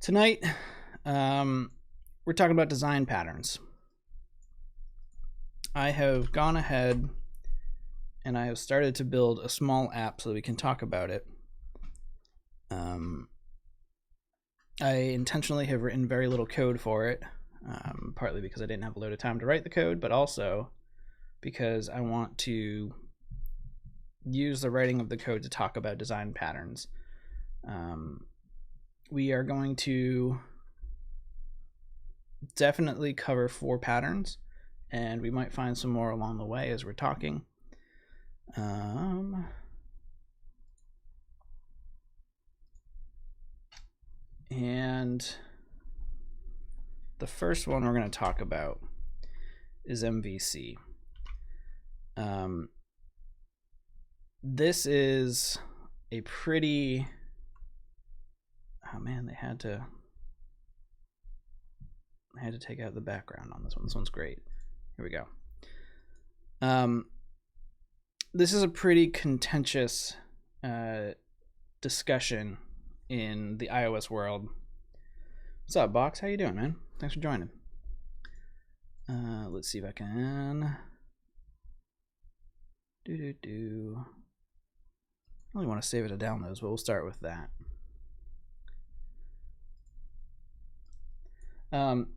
Tonight, we're talking about design patterns. I have gone ahead and I have started to build a small app so that we can talk about it. I intentionally have written very little code for it, partly because I didn't have a load of time to write the code, but also because I want to use the writing of the code to talk about design patterns. We are going to definitely cover 4 patterns, and we might find some more along the way as we're talking. And the first one we're going to talk about is MVC. This is a pretty, oh man, they had to take out the background on this one. This one's great. Here we go. This is a pretty contentious discussion in the iOS world. What's up, Box? How you doing, man? Thanks for joining. Let's see if I can. I really want to save it to downloads, but we'll start with that.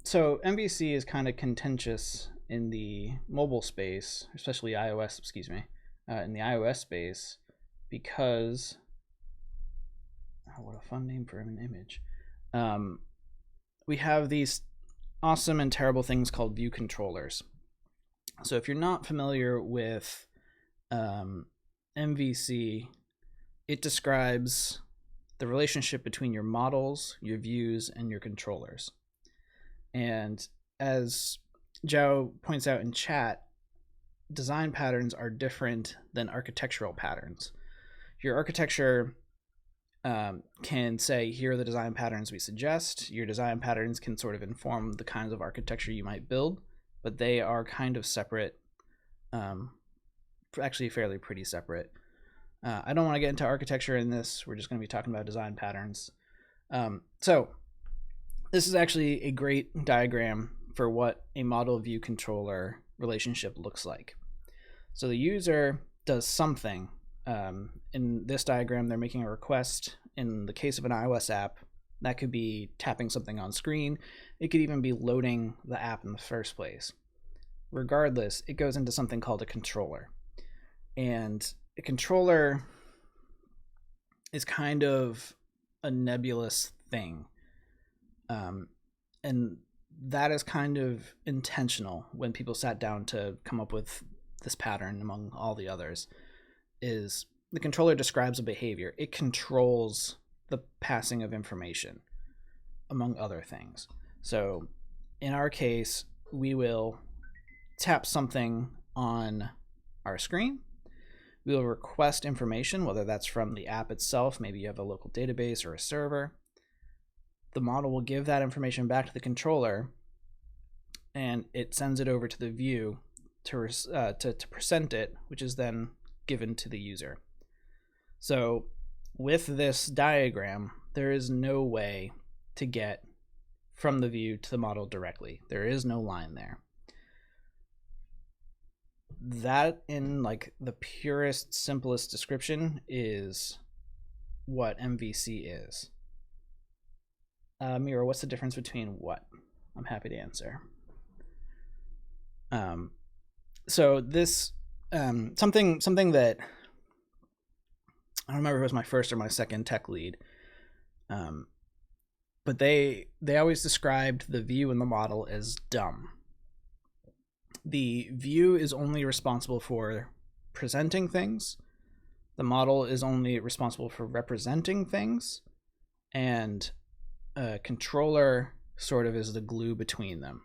So MVC is kind of contentious in the mobile space, especially iOS, in the iOS space, because, oh, what a fun name for an image. We have these awesome and terrible things called view controllers. So if you're not familiar with MVC, it describes the relationship between your models, your views, and your controllers. And as Joe points out in chat, design patterns are different than architectural patterns. Your architecture can say, here are the design patterns we suggest. Your design patterns can sort of inform the kinds of architecture you might build, but they are kind of separate, actually fairly pretty separate. I don't want to get into architecture in this. We're just going to be talking about design patterns. So this is actually a great diagram for what a model view controller relationship looks like. So the user does something. In this diagram, they're making a request. In the case of an iOS app, that could be tapping something on screen. It could even be loading the app in the first place. Regardless, it goes into something called a controller. And a controller is kind of a nebulous thing. And that is kind of intentional when people sat down to come up with this pattern among all the others. Is the controller describes a behavior. It controls the passing of information, among other things. So in our case, we will tap something on our screen. We will request information, whether that's from the app itself, maybe you have a local database or a server. The model will give that information back to the controller, and it sends it over to the view to present it, which is then given to the user. So with this diagram, there is no way to get from the view to the model directly. There is no line there. That, in like the purest, simplest description, is what MVC is. Mira, what's the difference between what? I'm happy to answer. So this something that I don't remember if it was my first or my second tech lead, but they always described the view and the model as dumb. The view is only responsible for presenting things. The model is only responsible for representing things, and a controller sort of is the glue between them.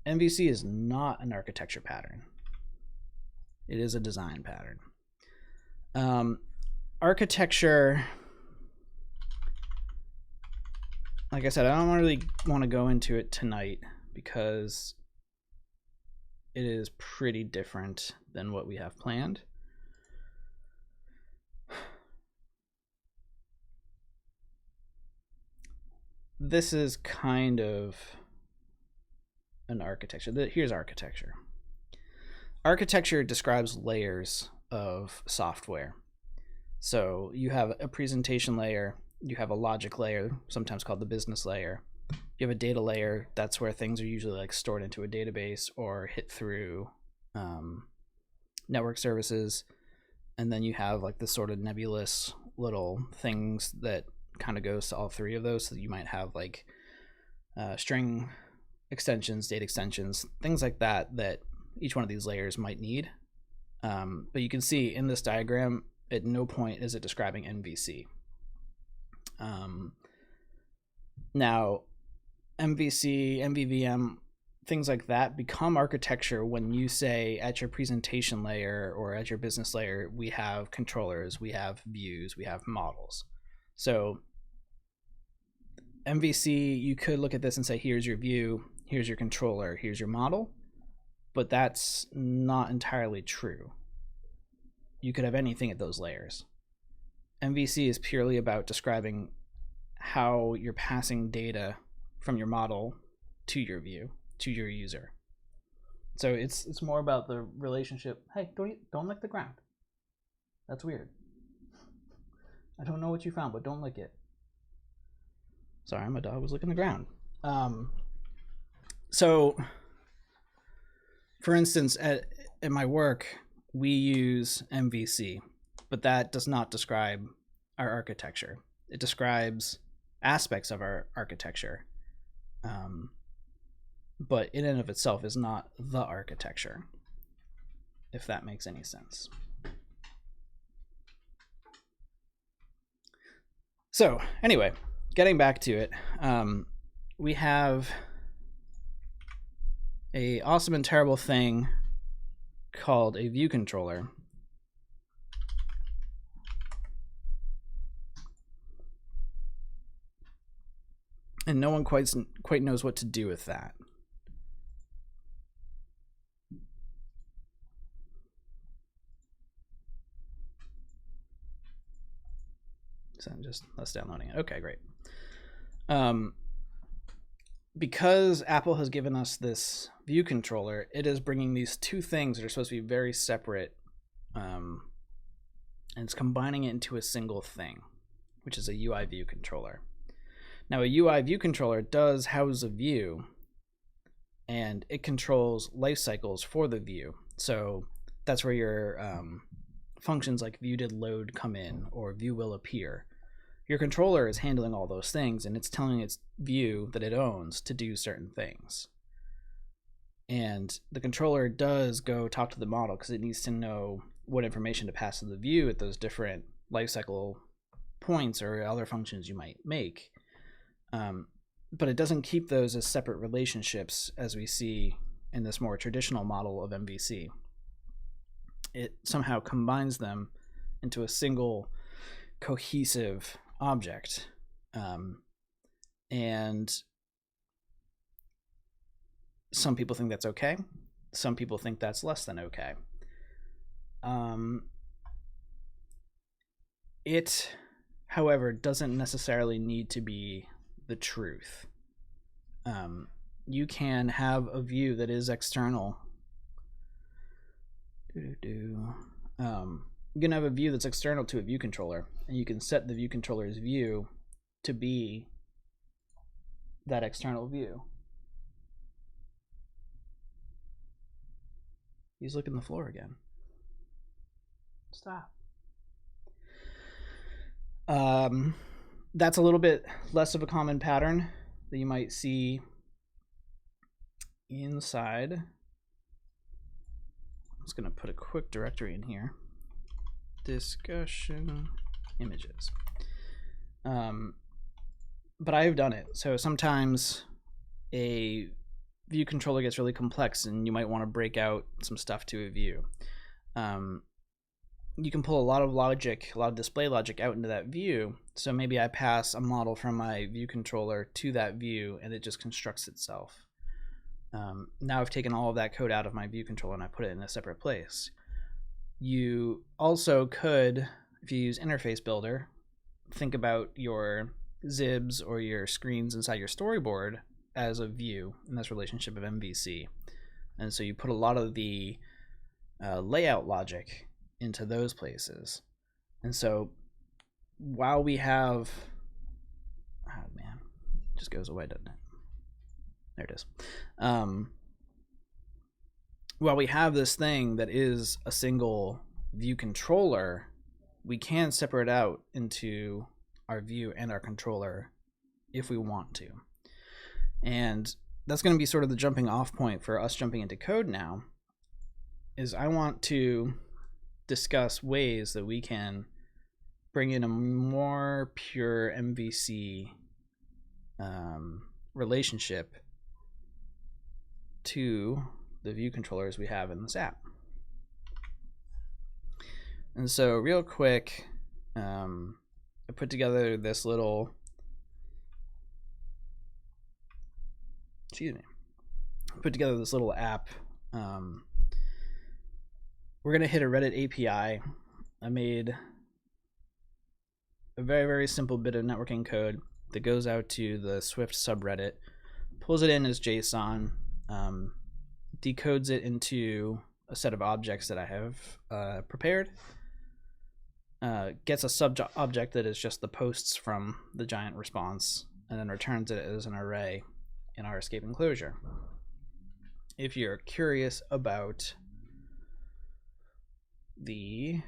MVC is not an architecture pattern. It is a design pattern. Architecture, like I said, I don't really want to go into it tonight because it is pretty different than what we have planned. this is kind of an architecture. Here's architecture. Architecture describes layers of software. So you have a presentation layer, you have a logic layer, sometimes called the business layer. You have a data layer, that's where things are usually like stored into a database or hit through network services. And then you have like this sort of nebulous little things that kind of goes to all three of those. So you might have like string extensions, data extensions, things like that that each one of these layers might need. But you can see in this diagram, at no point is it describing MVC. Now, MVC, Nvvm, things like that become architecture when you say at your presentation layer or at your business layer, we have controllers, we have views, we have models. So MVC, you could look at this and say, here's your view, here's your controller, here's your model, but that's not entirely true. You could have anything at those layers. MVC is purely about describing how you're passing data from your model to your view, to your user. So it's more about the relationship. Hey, don't lick the ground. That's weird. I don't know what you found, but don't lick it. Sorry, my dog was licking the ground. So, for instance, at my work, we use MVC, but that does not describe our architecture. It describes aspects of our architecture, but in and of itself is not the architecture, if that makes any sense. So anyway, getting back to it, we have a awesome and terrible thing called a view controller. And no one quite knows what to do with that. So that's downloading it. Okay, great. Because Apple has given us this view controller, it is bringing these two things that are supposed to be very separate, and it's combining it into a single thing, which is a UI view controller. Now, a UI view controller does house a view, and it controls life cycles for the view. So that's where your functions like view.load come in, or view will appear. Your controller is handling all those things, and it's telling its view that it owns to do certain things. And the controller does go talk to the model because it needs to know what information to pass to the view at those different lifecycle points or other functions you might make. But it doesn't keep those as separate relationships as we see in this more traditional model of MVC. It somehow combines them into a single cohesive object, and some people think that's okay. Some people think that's less than okay. It, however, doesn't necessarily need to be the truth. You can have a view that is external. You can have a view that's external to a view controller, and you can set the view controller's view to be that external view. He's licking the floor again. Stop. That's a little bit less of a common pattern that you might see inside. I'm just going to put a quick directory in here. Discussion images. But I have done it. So sometimes a view controller gets really complex and you might want to break out some stuff to a view. You can pull a lot of logic, a lot of display logic out into that view. So maybe I pass a model from my view controller to that view and it just constructs itself. Now I've taken all of that code out of my view controller and I put it in a separate place. You also could, if you use Interface Builder, think about your zibs or your screens inside your storyboard as a view in this relationship of MVC. And so you put a lot of the layout logic into those places. And so while we have, oh man, it just goes away, doesn't it? There it is. While we have this thing that is a single view controller, we can separate out into our view and our controller if we want to. And that's going to be sort of the jumping off point for us jumping into code now, is I want to discuss ways that we can bring in a more pure MVC relationship to the view controllers we have in this app. And so real quick, I put together this little, app. We're going to hit a Reddit API. I made a very, very simple bit of networking code that goes out to the Swift subreddit, pulls it in as JSON, decodes it into a set of objects that I have prepared, gets a sub object that is just the posts from the giant response, and then returns it as an array in our escape enclosure. If you're curious about the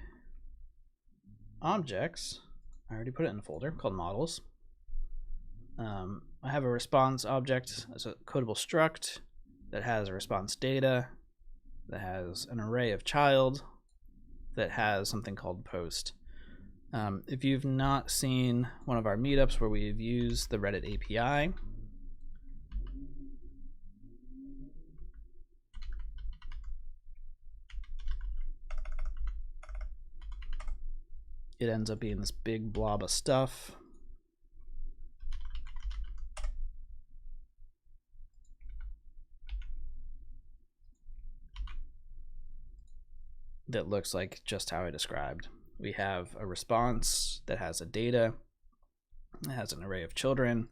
objects, I already put it in a folder called models. I have a response object as a codable struct that has a response data, that has an array of child, that has something called post. If you've not seen one of our meetups where we've used the Reddit API, it ends up being this big blob of stuff. That looks like just how I described. We have a response that has a data, it has an array of children,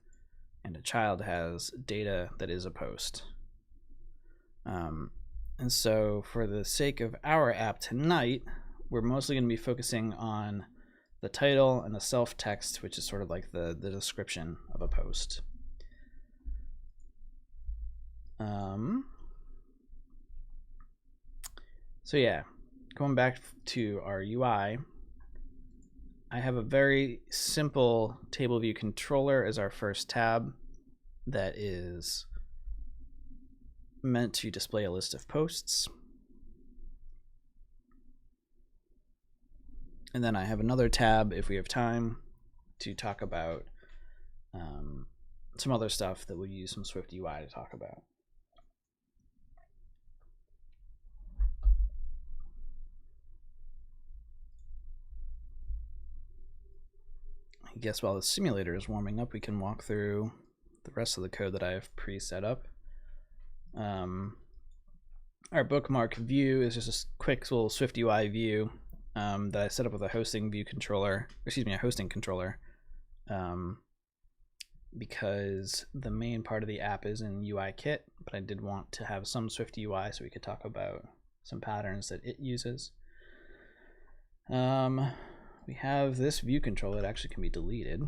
and a child has data that is a post. And so for the sake of our app tonight, we're mostly going to be focusing on the title and the self text, which is sort of like the description of a post. So yeah, going back to our UI, I have a very simple table view controller as our first tab that is meant to display a list of posts. And then I have another tab, if we have time, to talk about some other stuff that we'll use some SwiftUI to talk about. I guess while the simulator is warming up, we can walk through the rest of the code that I have pre-set up. Our bookmark view is just a quick little SwiftUI view that I set up with a hosting view controller, a hosting controller, because the main part of the app is in UIKit, but I did want to have some SwiftUI so we could talk about some patterns that it uses. We have this view controller that actually can be deleted.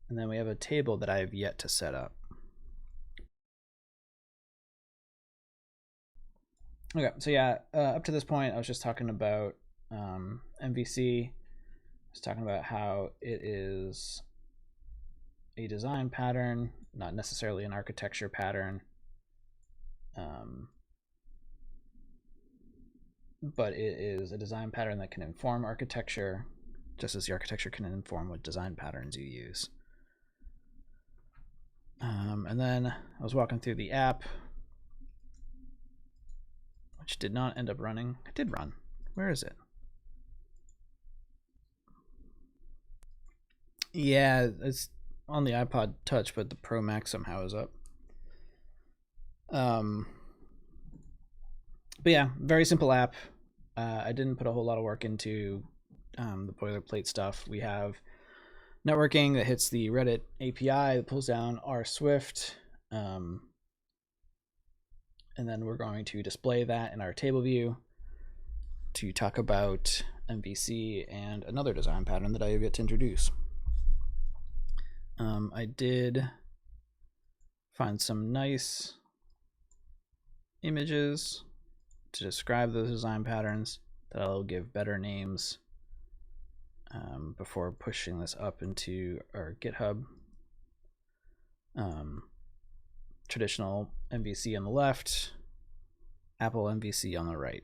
And then we have a table that I have yet to set up. Okay, so yeah, up to this point, I was just talking about MVC. I was talking about how it is a design pattern, not necessarily an architecture pattern. But it is a design pattern that can inform architecture, just as the architecture can inform what design patterns you use. And then I was walking through the app, which did not end up running. It did run. Where is it? Yeah, it's on the iPod Touch, but the Pro Max somehow is up. But yeah, very simple app. I didn't put a whole lot of work into the boilerplate stuff. We have networking that hits the Reddit API that pulls down our Swift. And then we're going to display that in our table view to talk about MVC and another design pattern that I have yet to introduce. I did find some nice images to describe those design patterns that I'll give better names before pushing this up into our GitHub. Traditional MVC on the left, Apple MVC on the right.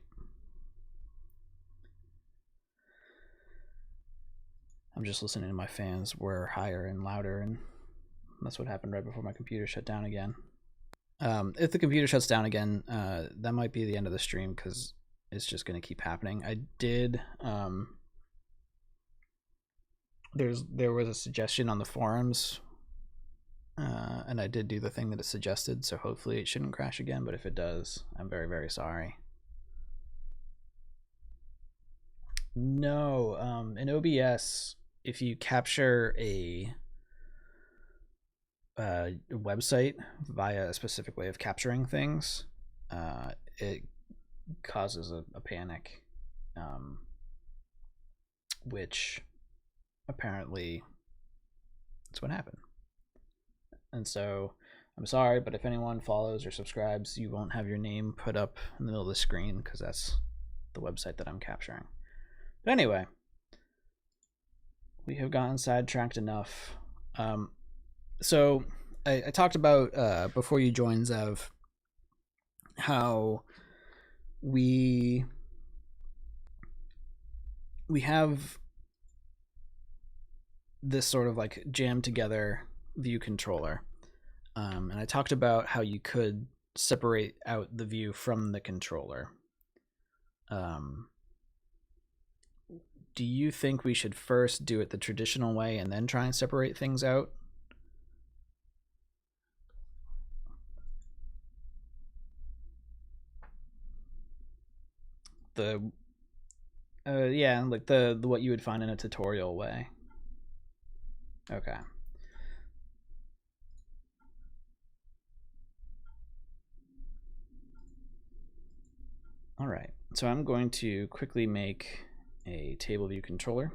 I'm just listening to my fans were higher and louder, and that's what happened right before my computer shut down again. If the computer shuts down again, that might be the end of the stream because it's just going to keep happening. I did. There was a suggestion on the forums, and I did do the thing that it suggested, so hopefully it shouldn't crash again, but if it does, I'm very, very sorry. No, in OBS, if you capture a website via a specific way of capturing things, it causes a panic, which apparently that's what happened. And so I'm sorry, but if anyone follows or subscribes, you won't have your name put up in the middle of the screen because that's the website that I'm capturing. But anyway, we have gotten sidetracked enough. So I talked about before you joined, Zev, how we have this sort of like jammed together view controller, and I talked about how you could separate out the view from the controller. Do you think we should first do it the traditional way and then try and separate things out? Yeah, like the what you would find in a tutorial way. Okay. All right, so I'm going to quickly make a table view controller.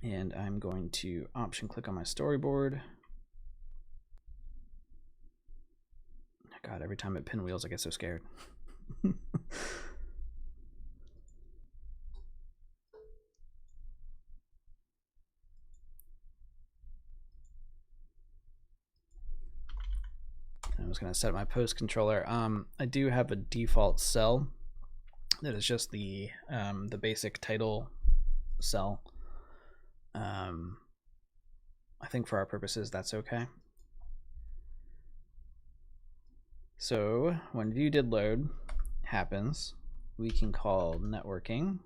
And I'm going to option click on my storyboard. God, every time it pinwheels, I get so scared. I'm just going to set my post controller. I do have a default cell that is just the basic title cell. I think for our purposes that's okay. So when view did load happens, we can call networking.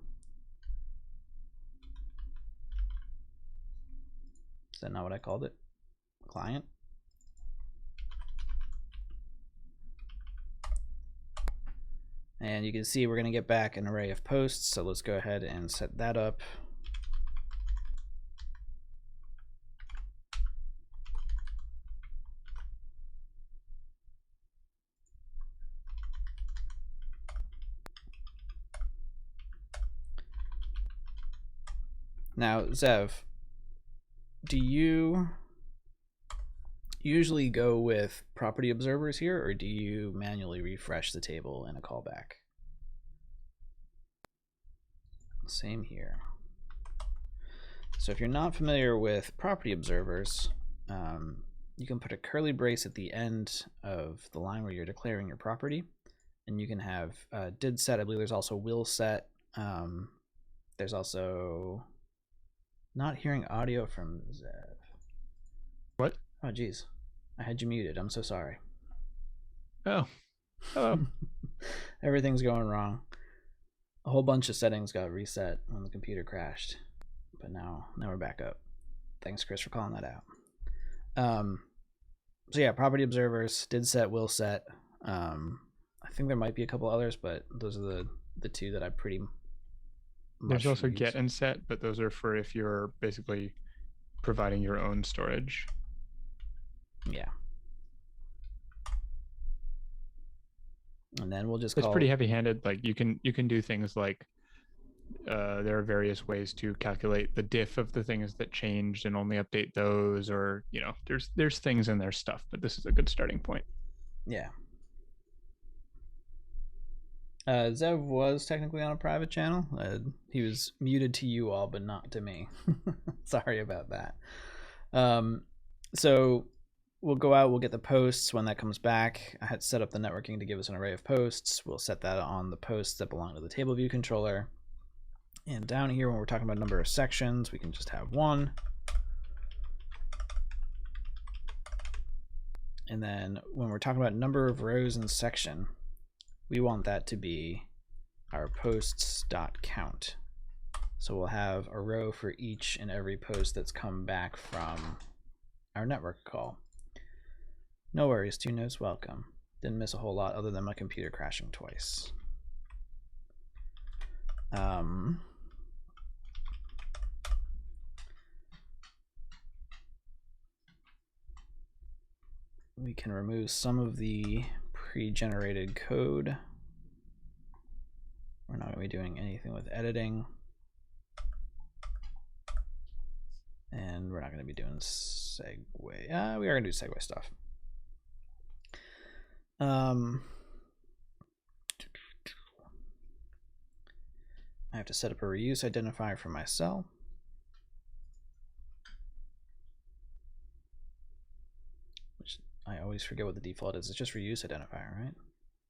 Is that not what I called it? Client. And you can see we're going to get back an array of posts. So let's go ahead and set that up. Now, Zev, do you usually go with property observers here, or do you manually refresh the table in a callback? Same here. So if you're not familiar with property observers, you can put a curly brace at the end of the line where you're declaring your property, and you can have did set. I believe there's also will set. There's also not hearing audio from Zev. What? Oh, geez. I had you muted. I'm so sorry. Oh. Hello. Everything's going wrong. A whole bunch of settings got reset when the computer crashed. But now we're back up. Thanks, Chris, for calling that out. So yeah, property observers, did set, will set. I think there might be a couple others, but those are the two that I pretty much There's also use. get and set, but those are for if you're basically providing your own storage. Yeah. And then we'll just It's pretty heavy-handed. Like you can do things like there are various ways to calculate the diff of the things that changed and only update those, or there's things in their stuff, but this is a good starting point. Yeah. Zev was technically on a private channel. He was muted to you all, but not to me. Sorry about that. So we'll go out, we'll get the posts when that comes back. I had set up the networking to give us an array of posts. We'll set that on the posts that belong to the table view controller. And down here, when we're talking about number of sections, we can just have one. And then when we're talking about number of rows in section, we want that to be our posts.count. So we'll have a row for each and every post that's come back from our network call. No worries, 2 notes welcome. Didn't miss a whole lot other than my computer crashing twice. We can remove some of the pre-generated code. We're not going to be doing anything with editing. And we're not going to be doing segue. We are going to do segue stuff. I have to set up a reuse identifier for my cell. Which I always forget what the default is. It's just reuse identifier, right?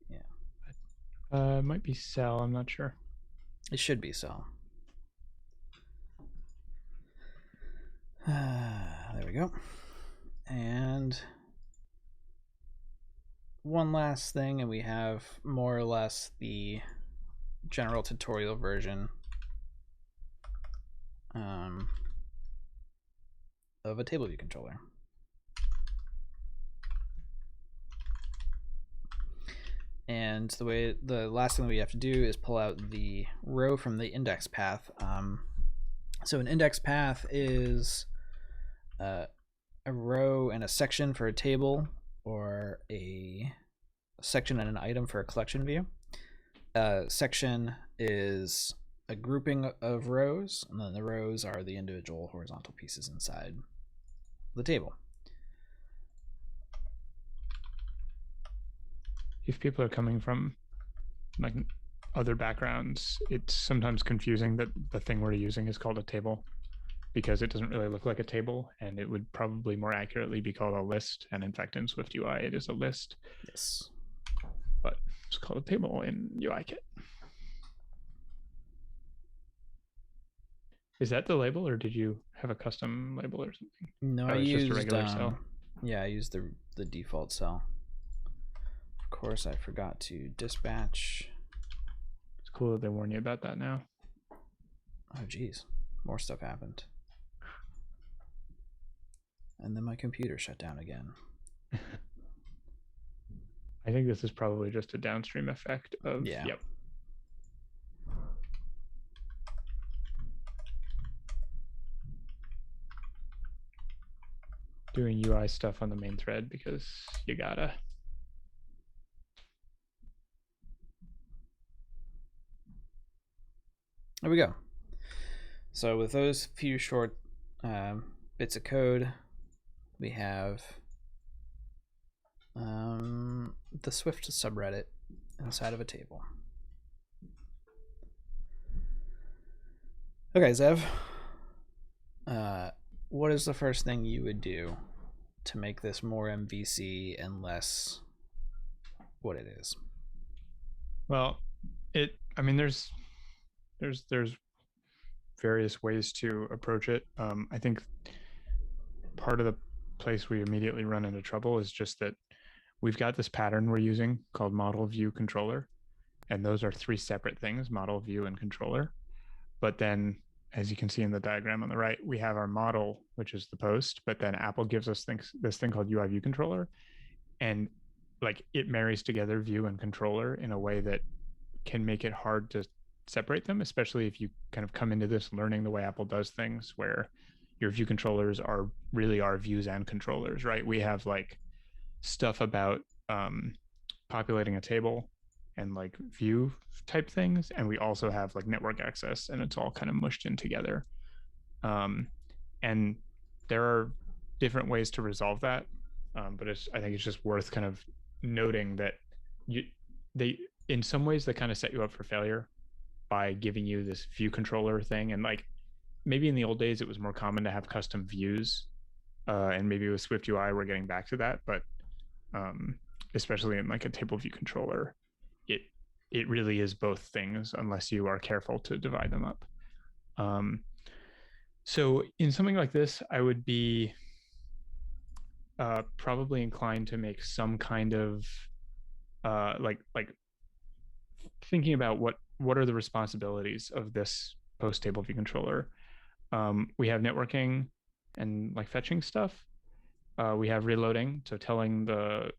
Yeah. It might be cell, I'm not sure. It should be cell. There we go. And one last thing, and we have more or less the general tutorial version of a table view controller. And the last thing that we have to do is pull out the row from the index path. So an index path is a row and a section for a table, or a section and an item for a collection view. Section is a grouping of rows, and then the rows are the individual horizontal pieces inside the table. If people are coming from like other backgrounds, it's sometimes confusing that the thing we're using is called a table, because it doesn't really look like a table, and it would probably more accurately be called a list. And in fact, in SwiftUI, it is a list. Yes. But it's called a table in UIKit. Is that the label, or did you have a custom label or something? No, I used just a regular cell. Yeah, I used the default cell. Of course, I forgot to dispatch. It's cool that they warn you about that now. Oh, geez. More stuff happened. And then my computer shut down again. I think this is probably just a downstream effect of, yeah. Yep. Doing UI stuff on the main thread because you gotta. There we go. So with those few short bits of code, we have the Swift subreddit inside of a table. Okay, Zev, what is the first thing you would do to make this more MVC and less what it is? Well, I mean, there's various ways to approach it. I think part of the place we immediately run into trouble is just that we've got this pattern we're using called model view controller, and those are 3 separate things: model, view, and controller. But then as you can see in the diagram on the right, we have our model, which is the post, but then Apple gives us this thing called UI view controller, and like it marries together view and controller in a way that can make it hard to separate them, especially if you kind of come into this learning the way Apple does things, where your view controllers are really our views and controllers, right? We have like stuff about populating a table and like view type things, and we also have like network access, and it's all kind of mushed in together. And there are different ways to resolve that, but I think it's just worth kind of noting that they in some ways they kind of set you up for failure by giving you this view controller thing. And like maybe in the old days it was more common to have custom views, and maybe with SwiftUI we're getting back to that, but especially in like a table view controller, it really is both things unless you are careful to divide them up. So in something like this, I would be probably inclined to make some kind of like thinking about what are the responsibilities of this post table view controller. We have networking and like fetching stuff. We have reloading, so telling the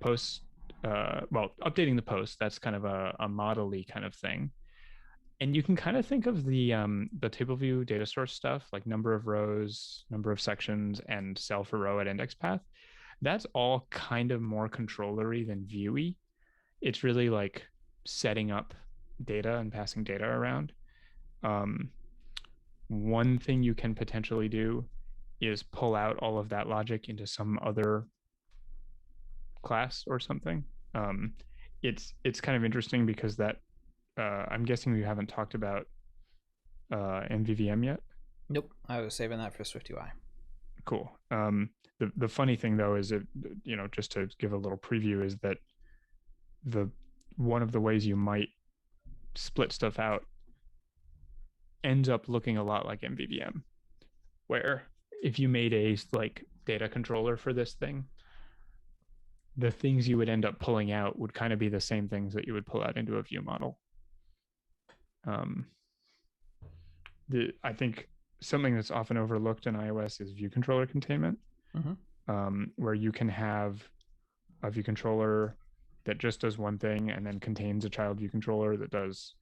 post, updating the post. That's kind of a model-y kind of thing. And you can kind of think of the table view data source stuff, like number of rows, number of sections, and cell for row at index path. That's all kind of more controllery than viewy. It's really like setting up data and passing data around. One thing you can potentially do is pull out all of that logic into some other class or something. It's kind of interesting because that I'm guessing we haven't talked about Nvvm yet. Nope, I was saving that for SwiftUI. Cool. The funny thing though is just to give a little preview, is that one of the ways you might split stuff out ends up looking a lot like Mvvm, where if you made a like data controller for this thing, the things you would end up pulling out would kind of be the same things that you would pull out into a view model. I think something that's often overlooked in iOS is view controller containment, where you can have a view controller that just does one thing and then contains a child view controller that does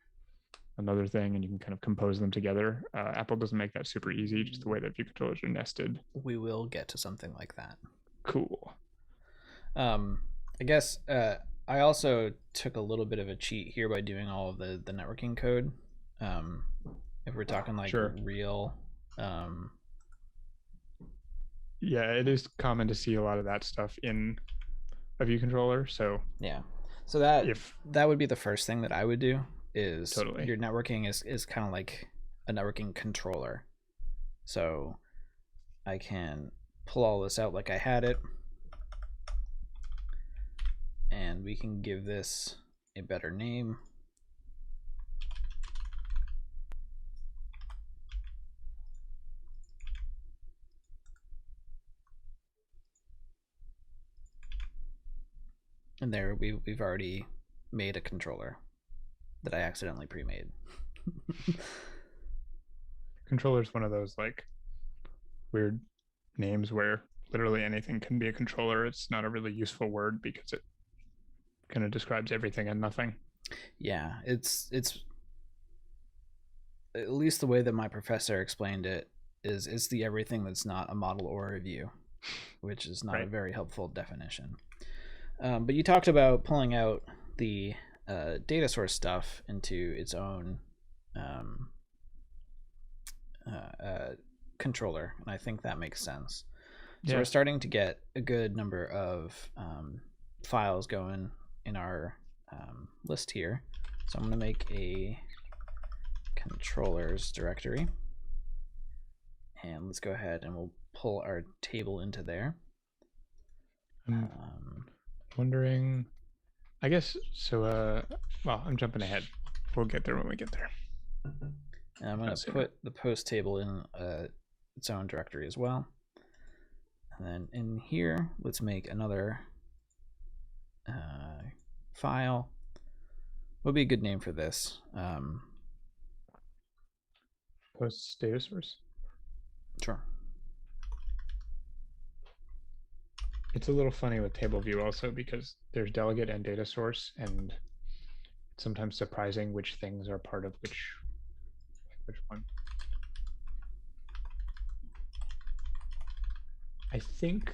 another thing, and you can kind of compose them together. Apple doesn't make that super easy, just the way that view controllers are nested. We will get to something like that. Cool. I guess I also took a little bit of a cheat here by doing all of the networking code. If we're talking like real. Yeah, it is common to see a lot of that stuff in a view controller. So yeah, so that would be the first thing that I would do. Is totally. Your networking is kind of like a networking controller. So I can pull all this out like I had it, and we can give this a better name. And there we've already made a controller that I accidentally pre-made. Controller is one of those like weird names where literally anything can be a controller. It's not a really useful word because it kind of describes everything and nothing. Yeah, it's at least the way that my professor explained it is it's the everything that's not a model or a view, which is not a very helpful definition. But you talked about pulling out the data source stuff into its own controller, and I think that makes sense. So we're starting to get a good number of files going in our list here. So I'm going to make a controllers directory, and let's go ahead and we'll pull our table into there. Wondering, I guess so. Well, I'm jumping ahead. We'll get there when we get there. And I'm going to put the post table in its own directory as well. And then in here, let's make another file. What would be a good name for this? posts data source? Sure. It's a little funny with table view also because there's delegate and data source, and it's sometimes surprising which things are part of which one. I think,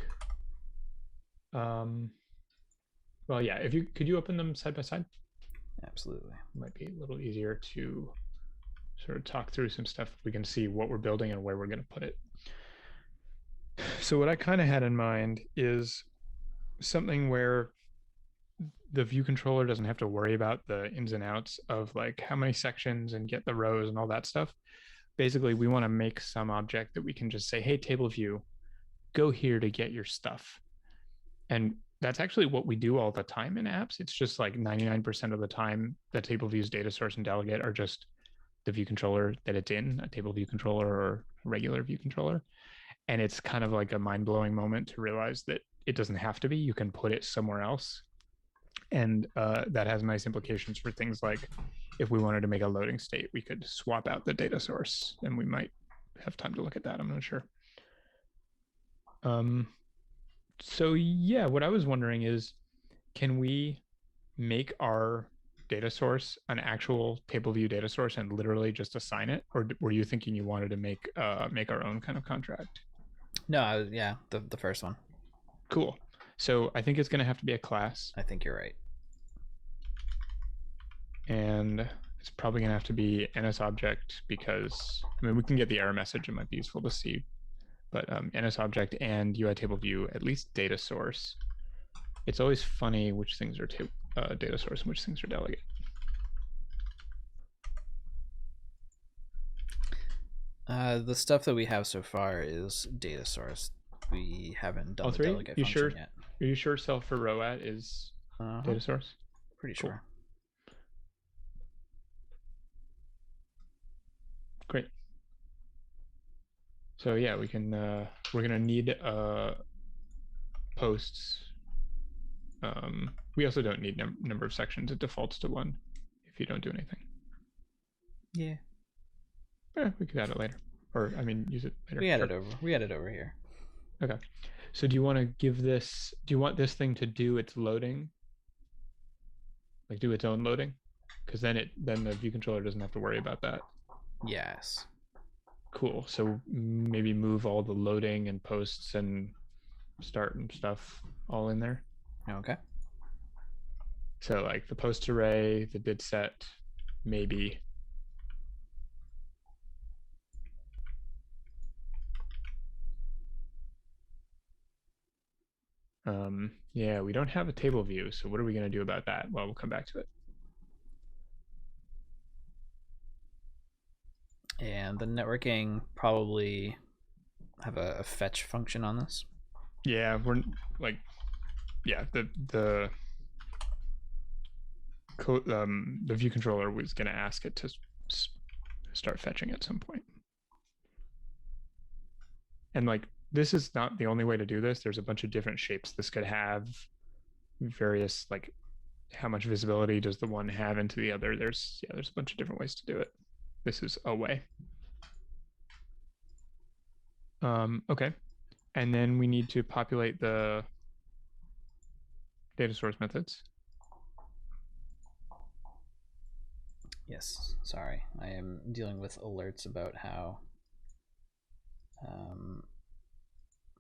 well, yeah, could you open them side by side? Absolutely. It might be a little easier to sort of talk through some stuff. We can see what we're building and where we're going to put it. So what I kind of had in mind is something where the view controller doesn't have to worry about the ins and outs of like how many sections and get the rows and all that stuff. Basically, we want to make some object that we can just say, hey, table view, go here to get your stuff. And that's actually what we do all the time in apps. It's just like 99% of the time, the table views data source and delegate are just the view controller that it's in, a table view controller or a regular view controller. And it's kind of like a mind-blowing moment to realize that it doesn't have to be. You can put it somewhere else. And that has nice implications for things like if we wanted to make a loading state, we could swap out the data source, and we might have time to look at that. I'm not sure. So yeah, what I was wondering is, can we make our data source an actual table view data source and literally just assign it? Or were you thinking you wanted to make our own kind of contract? No, yeah, the first one. Cool. So I think it's going to have to be a class. I think you're right. And it's probably going to have to be NSObject because, I mean, we can get the error message. It might be useful to see. But NSObject and UI table view, at least data source. It's always funny which things are data source and which things are delegate. The stuff that we have so far is data source. We haven't done the delegate function yet. Are you sure self for row at is data source? Pretty sure. Great. So yeah, we can. We're gonna need posts. We also don't need number of sections. It defaults to 1 if you don't do anything. Yeah. We could add it later, or I mean, use it later. We add it over here. Okay. So do you want to give this? Do you want this thing to do its loading? Like do its own loading? Because then the view controller doesn't have to worry about that. Yes. Cool. So maybe move all the loading and posts and start and stuff all in there. Okay. So like the post array, the did set, maybe. Yeah, we don't have a table view. So what are we going to do about that? Well, we'll come back to it. And the networking probably have a fetch function on this. Yeah, we're like, yeah, the view controller was going to ask it to start fetching at some point. And like, this is not the only way to do this. There's a bunch of different shapes this could have, various, like, how much visibility does the one have into the other? There's a bunch of different ways to do it. This is a way. Okay. And then we need to populate the data source methods. Yes, sorry. I am dealing with alerts about how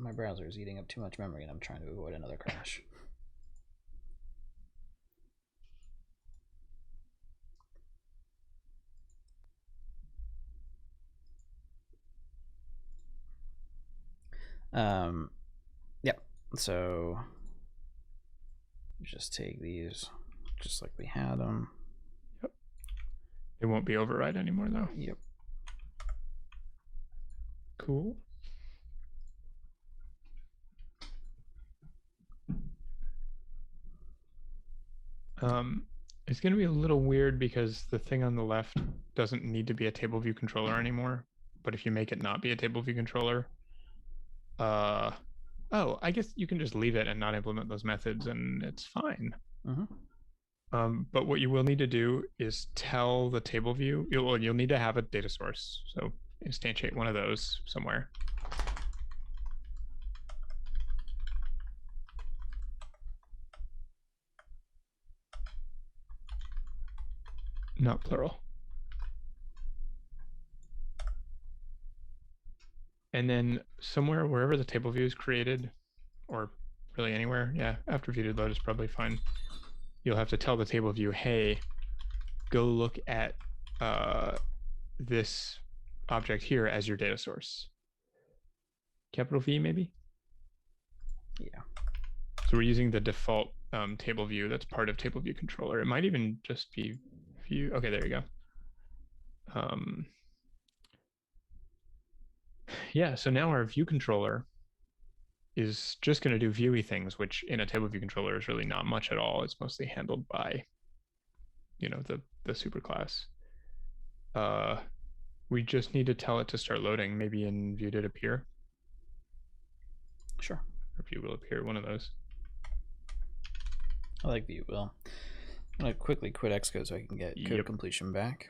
my browser is eating up too much memory and I'm trying to avoid another crash. Yeah, so just take these just like we had them. Yep. It won't be override anymore though. Yep. Cool. It's going to be a little weird because the thing on the left doesn't need to be a table view controller anymore. But if you make it not be a table view controller, oh, I guess you can just leave it and not implement those methods and it's fine. But what you will need to do is tell the table view, you'll need to have a data source. So instantiate one of those somewhere. Not plural. And then somewhere, wherever the table view is created, or really anywhere, yeah, after view did load is probably fine. You'll have to tell the table view, hey, go look at this object here as your data source. Capital V, maybe? Yeah. So we're using the default table view that's part of table view controller. It might even just be view. Okay, there you go. Yeah, so now our view controller is just going to do viewy things, which in a table view controller is really not much at all. It's mostly handled by, you know, the superclass. We just need to tell it to start loading, maybe in view did appear. Sure. Or view will appear, one of those. I like view will. I'm going to quickly quit Xcode so I can get code completion back.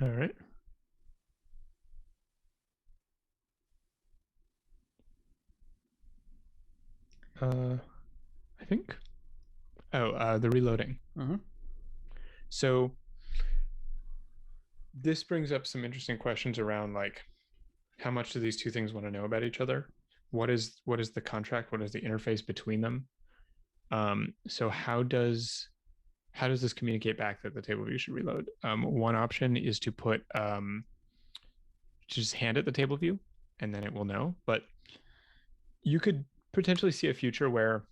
All right. I think. Oh, the reloading. Mm-hmm. So this brings up some interesting questions around like how much do these two things want to know about each other? What is the contract? What is the interface between them? So how does this communicate back that the table view should reload? One option is to put just hand it the table view and then it will know. But you could potentially see a future where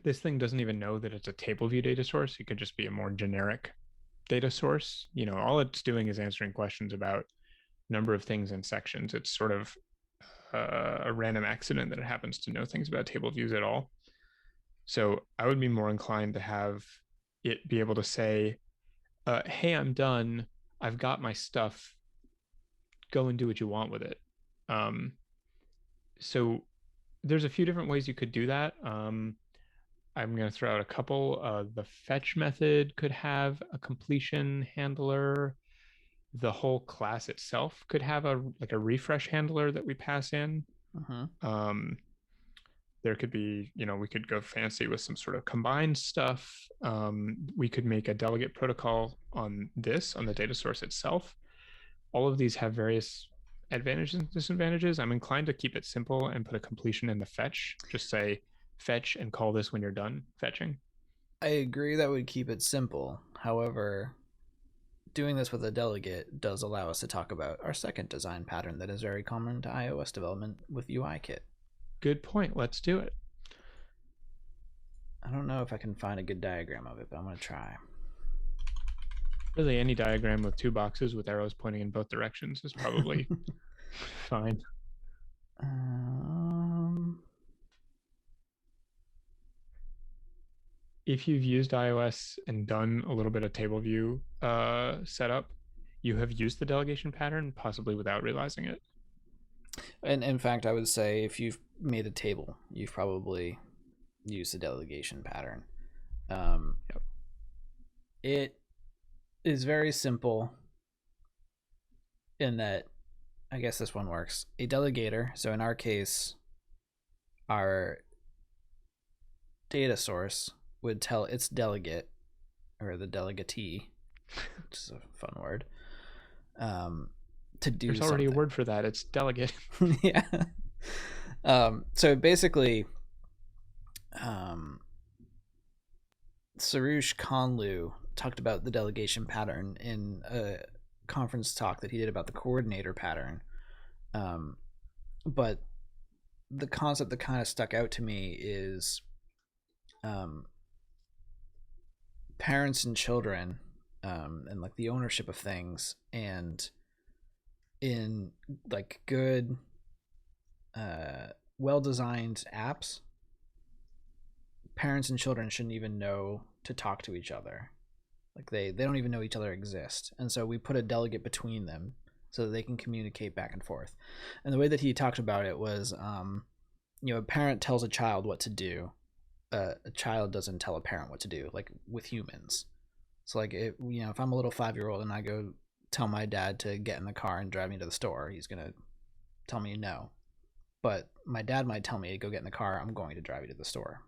this thing doesn't even know that it's a table view data source. It could just be a more generic data source. You know, all it's doing is answering questions about number of things in sections. It's sort of a random accident that it happens to know things about table views at all. So I would be more inclined to have it be able to say, hey, I'm done. I've got my stuff. Go and do what you want with it. So there's a few different ways you could do that. I'm going to throw out a couple. The fetch method could have a completion handler. The whole class itself could have a refresh handler that we pass in. Mm-hmm. There could be, you know, we could go fancy with some sort of combined stuff. We could make a delegate protocol on the data source itself. All of these have various advantages and disadvantages. I'm inclined to keep it simple and put a completion in the fetch. Just say fetch and call this when you're done fetching. I agree that would keep it simple. However, doing this with a delegate does allow us to talk about our second design pattern that is very common to iOS development with UIKit. Good point. Let's do it. I don't know if I can find a good diagram of it, but I'm going to try. Really, any diagram with two boxes with arrows pointing in both directions is probably fine. If you've used iOS and done a little bit of table view setup, you have used the delegation pattern, possibly without realizing it. And in fact, I would say if you've made a table, you've probably used the delegation pattern. Yep. It is very simple in that, I guess this one works. A delegator, so in our case, our data source would tell its delegate, or the delegatee, which is a fun word, to do There's already a word for that. It's delegate. Yeah. So basically, Sarush Kanlu talked about the delegation pattern in a conference talk that he did about the coordinator pattern. But the concept that kind of stuck out to me is parents and children and like the ownership of things. And in like good, well-designed apps, parents and children shouldn't even know to talk to each other. Like they don't even know each other exist. And so we put a delegate between them so that they can communicate back and forth. And the way that he talked about it was, a parent tells a child what to do. A child doesn't tell a parent what to do, like with humans. So like, if I'm a little 5-year-old and I go tell my dad to get in the car and drive me to the store, he's going to tell me no. But my dad might tell me to go get in the car, I'm going to drive you to the store.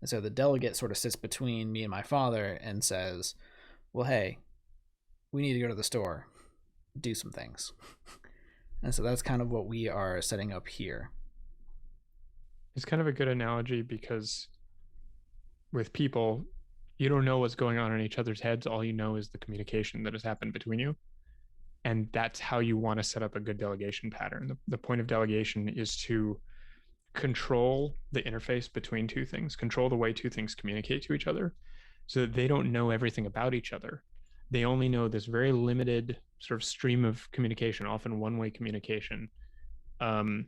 And so the delegate sort of sits between me and my father and says, well, hey, we need to go to the store, do some things. And so that's kind of what we are setting up here. It's kind of a good analogy because with people, you don't know what's going on in each other's heads. All you know is the communication that has happened between you. And that's how you want to set up a good delegation pattern. The point of delegation is to control the interface between two things, control the way two things communicate to each other so that they don't know everything about each other. They only know this very limited sort of stream of communication, often one-way communication. And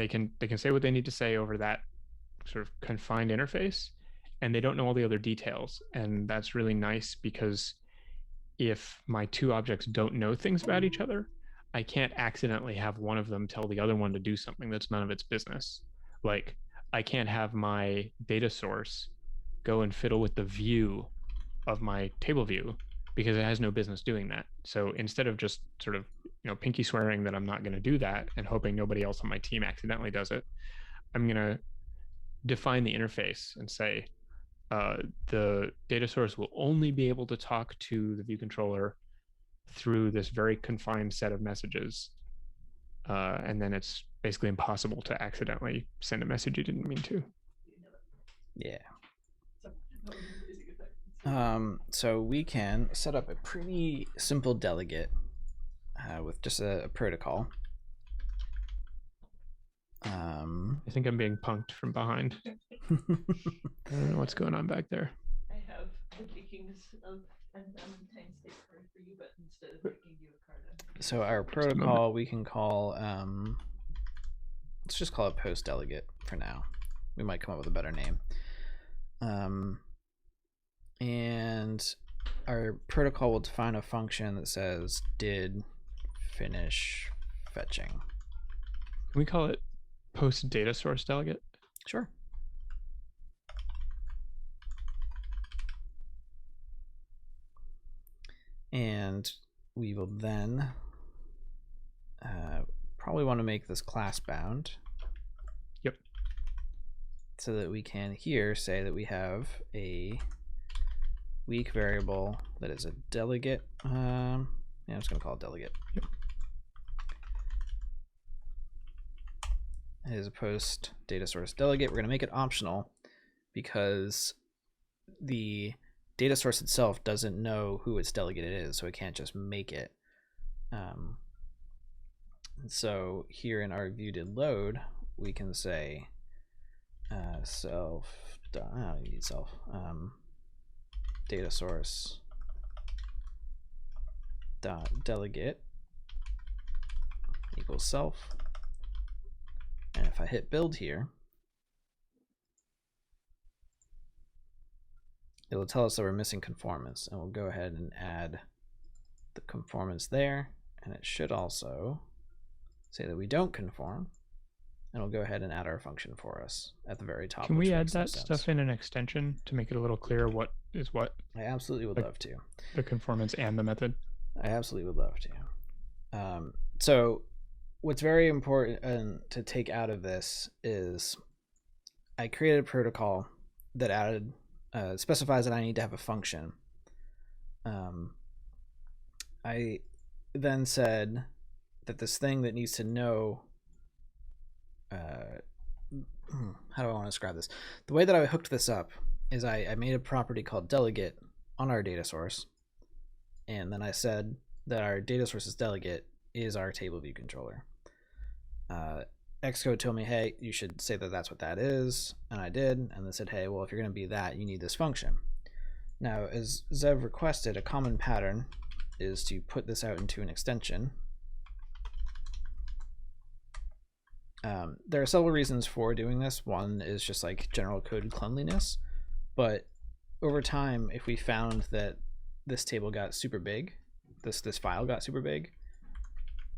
they can say what they need to say over that sort of confined interface, and they don't know all the other details. And that's really nice because if my two objects don't know things about each other, I can't accidentally have one of them tell the other one to do something that's none of its business. Like, I can't have my data source go and fiddle with the view of my table view because it has no business doing that. So instead of just sort of, pinky swearing that I'm not going to do that and hoping nobody else on my team accidentally does it, I'm going to define the interface and say, the data source will only be able to talk to the view controller through this very confined set of messages. And then it's basically impossible to accidentally send a message you didn't mean to. Yeah. So we can set up a pretty simple delegate with just a protocol. I think I'm being punked from behind. I don't know what's going on back there. I have the makings of an Valentine's Day card for you, but instead of making you a card, so our protocol we can call, let's just call it post delegate for now. We might come up with a better name. And our protocol will define a function that says did finish fetching. Can we call it post data source delegate? Sure. And we will then probably want to make this class bound. Yep. So that we can here say that we have a weak variable that is a delegate. I'm just going to call it delegate. Yep. It is a post data source delegate. We're going to make it optional because the data source itself doesn't know who its delegate is, so it can't just make it. So here in our view did load, we can say self, I don't need self, data source dot delegate equals self. And if I hit build here, it will tell us that we're missing conformance, and we'll go ahead and add the conformance there, and it should also say that we don't conform, and we'll go ahead and add our function for us at the very top. Can we add that stuff in an extension to make it a little clearer what is what? I absolutely would love to. The conformance and the method? I absolutely would love to. So what's very important to take out of this is I created a protocol that added specifies that I need to have a function. I then said that this thing that needs to know, how do I want to describe this? The way that I hooked this up is I made a property called delegate on our data source, and then I said that our data source's delegate is our table view controller. Xcode told me, hey, you should say that that's what that is, and I did, and they said, hey, well, if you're going to be that, you need this function. Now, as Zev requested, a common pattern is to put this out into an extension. There are several reasons for doing this. One is just like general code cleanliness, but over time, if we found that this table got super big, this file got super big,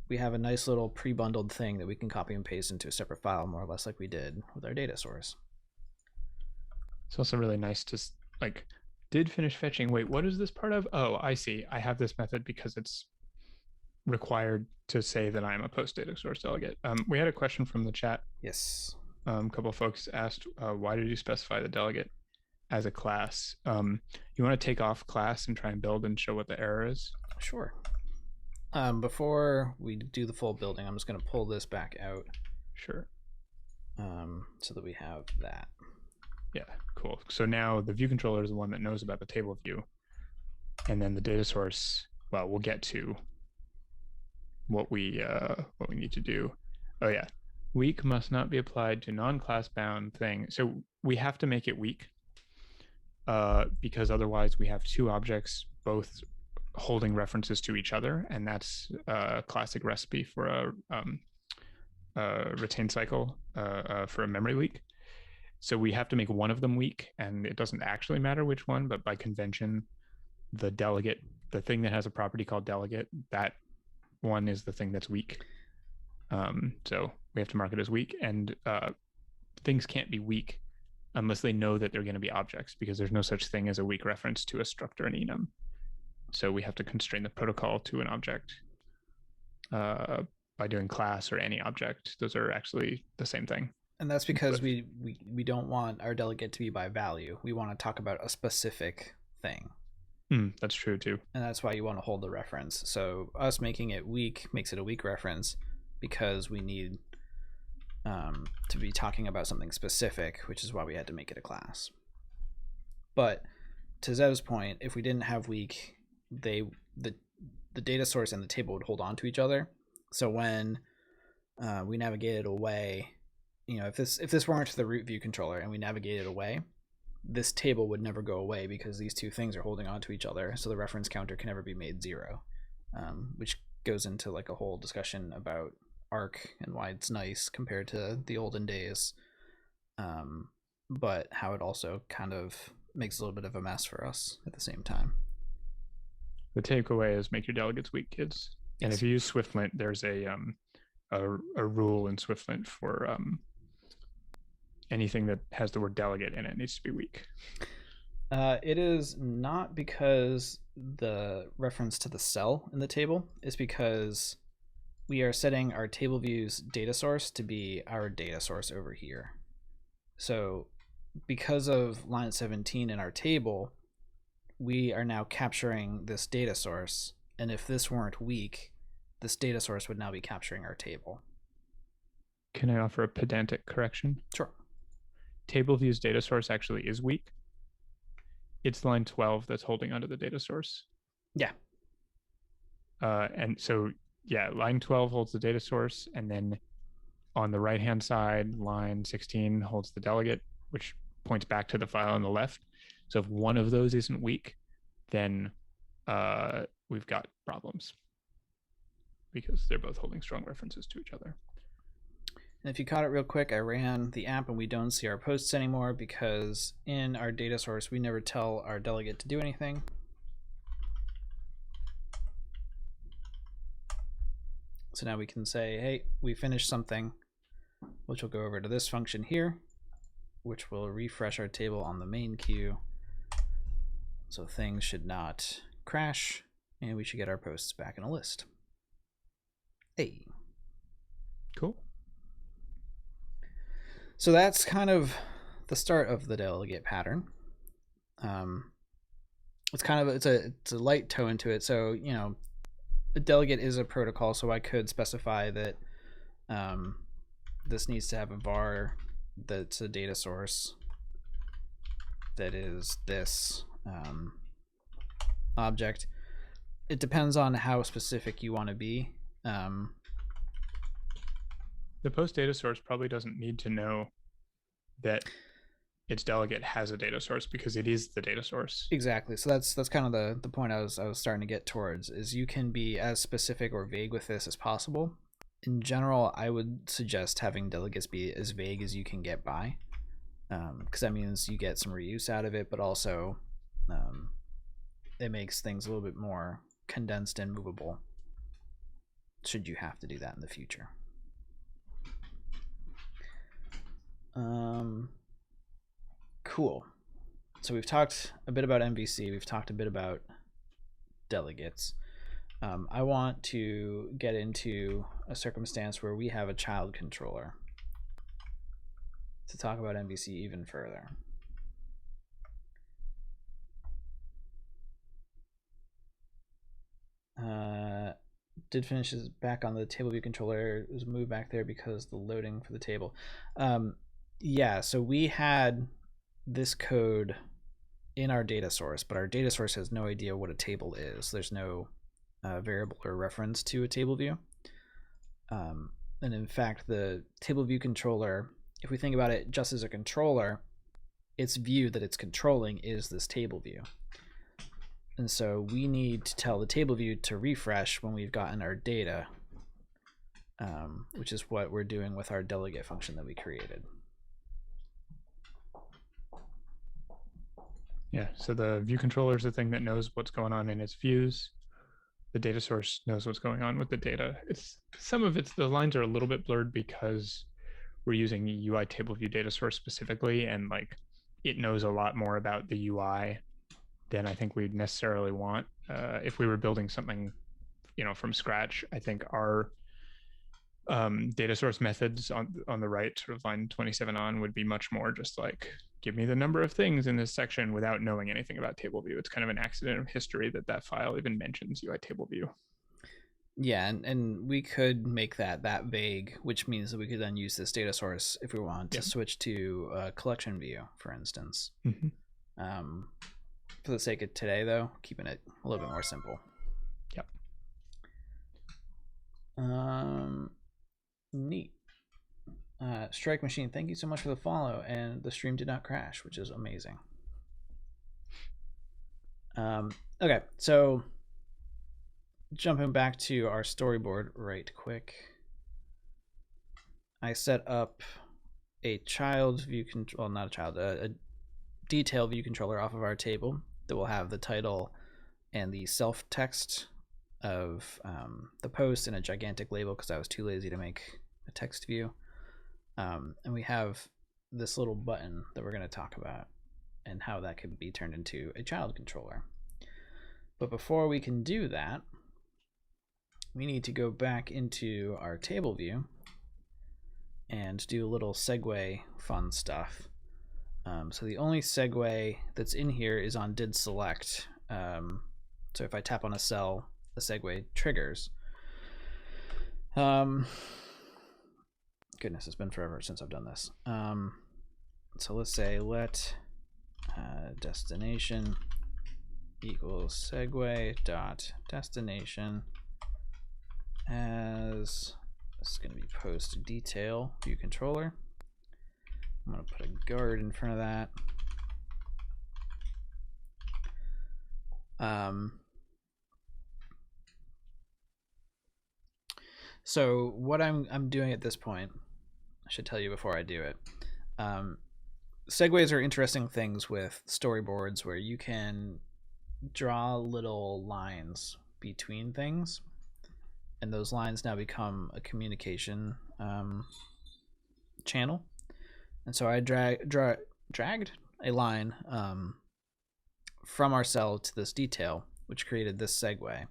we have a nice little pre-bundled thing that we can copy and paste into a separate file, more or less like we did with our data source. It's also really nice to like, did finish fetching. Wait, what is this part of? Oh, I see. I have this method because it's required to say that I'm a post data source delegate. We had a question from the chat. Yes. A couple of folks asked, why did you specify the delegate as a class? You want to take off class and try and build and show what the error is? Sure. Before we do the full building, I'm just going to pull this back out. Sure. So that we have that. Yeah, cool. So now the view controller is the one that knows about the table view. And then the data source, well, we'll get to what we need to do. Oh yeah, weak must not be applied to non-class bound thing. So we have to make it weak because otherwise we have two objects both holding references to each other, and that's a classic recipe for a retain cycle for a memory leak. So we have to make one of them weak, and it doesn't actually matter which one, but by convention, the delegate, the thing that has a property called delegate, that one is the thing that's weak. So we have to mark it as weak, and things can't be weak unless they know that they're going to be objects, because there's no such thing as a weak reference to a struct or an enum. So we have to constrain the protocol to an object by doing class or any object. Those are actually the same thing. And that's because we don't want our delegate to be by value. We want to talk about a specific thing. That's true too. And that's why you want to hold the reference. So us making it weak makes it a weak reference because we need to be talking about something specific, which is why we had to make it a class. But to Zev's point, if we didn't have weak, the data source and the table would hold on to each other. So when we navigated away, if this weren't the root view controller and we navigated away, this table would never go away because these two things are holding on to each other. So the reference counter can never be made 0, which goes into like a whole discussion about arc and why it's nice compared to the olden days, but how it also kind of makes a little bit of a mess for us at the same time. The takeaway is make your delegates weak, kids. Yes. And if you use SwiftLint, there's a rule in SwiftLint for anything that has the word delegate in it needs to be weak. It is not because the reference to the cell in the table. It's because we are setting our table views data source to be our data source over here. So because of line 17 in our table, we are now capturing this data source. And if this weren't weak, this data source would now be capturing our table. Can I offer a pedantic correction? Sure. Table views data source actually is weak. It's line 12 that's holding onto the data source. Yeah. And so, yeah, line 12 holds the data source, and then on the right-hand side, line 16 holds the delegate, which points back to the file on the left. So if one of those isn't weak, then we've got problems because they're both holding strong references to each other. And if you caught it real quick, I ran the app and we don't see our posts anymore because in our data source, we never tell our delegate to do anything. So now we can say, hey, we finished something, which will go over to this function here, which will refresh our table on the main queue. So things should not crash, and we should get our posts back in a list. Hey. Cool. So that's kind of the start of the delegate pattern. It's kind of it's a light toe into it. So a delegate is a protocol. So I could specify that this needs to have a var that's a data source that is this object. It depends on how specific you want to be. The post data source probably doesn't need to know that its delegate has a data source because it is the data source. Exactly. So that's kind of the point I was starting to get towards, is you can be as specific or vague with this as possible. In general, I would suggest having delegates be as vague as you can get by, because that means you get some reuse out of it, but also it makes things a little bit more condensed and movable should you have to do that in the future. Cool. So we've talked a bit about MVC, we've talked a bit about delegates. I want to get into a circumstance where we have a child controller to talk about MVC even further. Did finish is back on the table view controller. It was moved back there because the loading for the table. Yeah, so we had this code in our data source, but our data source has no idea what a table is. There's no variable or reference to a table view. And in fact, the table view controller, if we think about it just as a controller, its view that it's controlling is this table view. And so we need to tell the table view to refresh when we've gotten our data, which is what we're doing with our delegate function that we created. Yeah, so the view controller is the thing that knows what's going on in its views. The data source knows what's going on with the data. It's some of it's, the lines are a little bit blurred because we're using UI table view data source specifically, and like it knows a lot more about the UI than I think we'd necessarily want. If we were building something, from scratch, I think our data source methods on the right, sort of line 27 on, would be much more just like, give me the number of things in this section without knowing anything about table view. It's kind of an accident of history that file even mentions UI table view. Yeah, and we could make that vague, which means that we could then use this data source if we want to switch to a collection view, for instance. Mm-hmm. For the sake of today, though, keeping it a little bit more simple. Yep. Neat. Strike Machine, thank you so much for the follow, and the stream did not crash, which is amazing. Okay, so jumping back to our storyboard right quick. I set up a child view control, well, not a child, a detail view controller off of our table that will have the title and the self text of the post in a gigantic label because I was too lazy to make a text view. And we have this little button that we're going to talk about and how that could be turned into a child controller. But before we can do that, we need to go back into our table view and do a little segue fun stuff. So the only segue that's in here is on did select. So if I tap on a cell, the segue triggers. Goodness, it's been forever since I've done this. So let's say let destination equals segue dot destination as, this is going to be post detail view controller. I'm going to put a guard in front of that. So what I'm doing at this point, I should tell you before I do it. Segues are interesting things with storyboards where you can draw little lines between things, and those lines now become a communication channel. And so I dragged a line from our cell to this detail, which created this segue.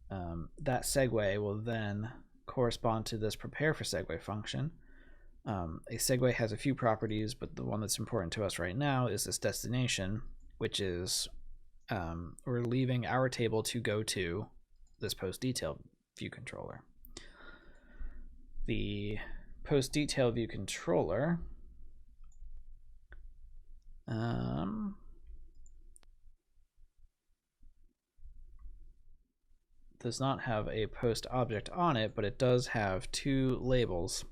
That segue will then correspond to this prepare for segue function. A segue has a few properties, but the one that's important to us right now is this destination, which is we're leaving our table to go to this post detail view controller. The post detail view controller does not have a post object on it, but it does have two labels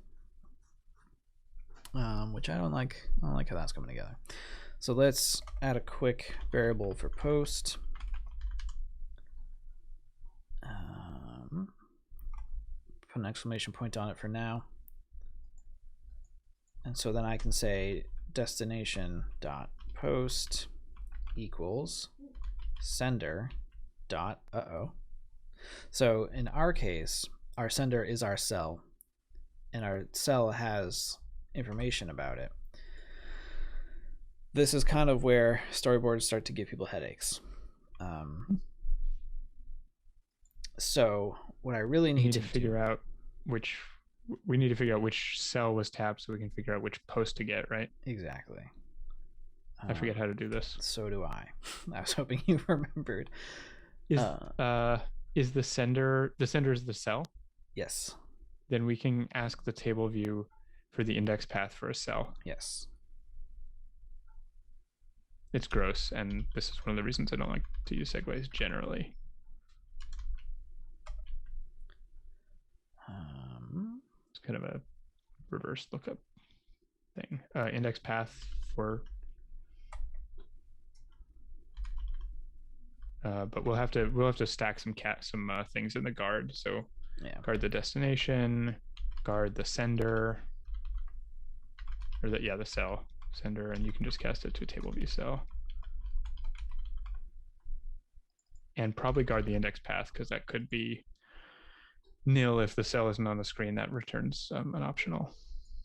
which I don't like. I don't like how that's coming together. So let's add a quick variable for post. Put an exclamation point on it for now. And so then I can say destination.post equals sender dot So in our case, our sender is our cell, and our cell has information about it. This is kind of where storyboards start to give people headaches. So what I really need to figure out which cell was tapped so we can figure out which post to get, right? Exactly. I forget how to do this. So do I. I was hoping you remembered. Is the sender is the cell? Yes. Then we can ask the table view for the index path for a cell. Yes. It's gross, and this is one of the reasons I don't like to use segues generally. It's kind of a reverse lookup thing. Index path for, but we'll have to stack some things in the guard. So yeah. Guard the destination, guard the sender, or the cell sender, and you can just cast it to a table view cell. And probably guard the index path, because that could be nil if the cell isn't on the screen. That returns an optional.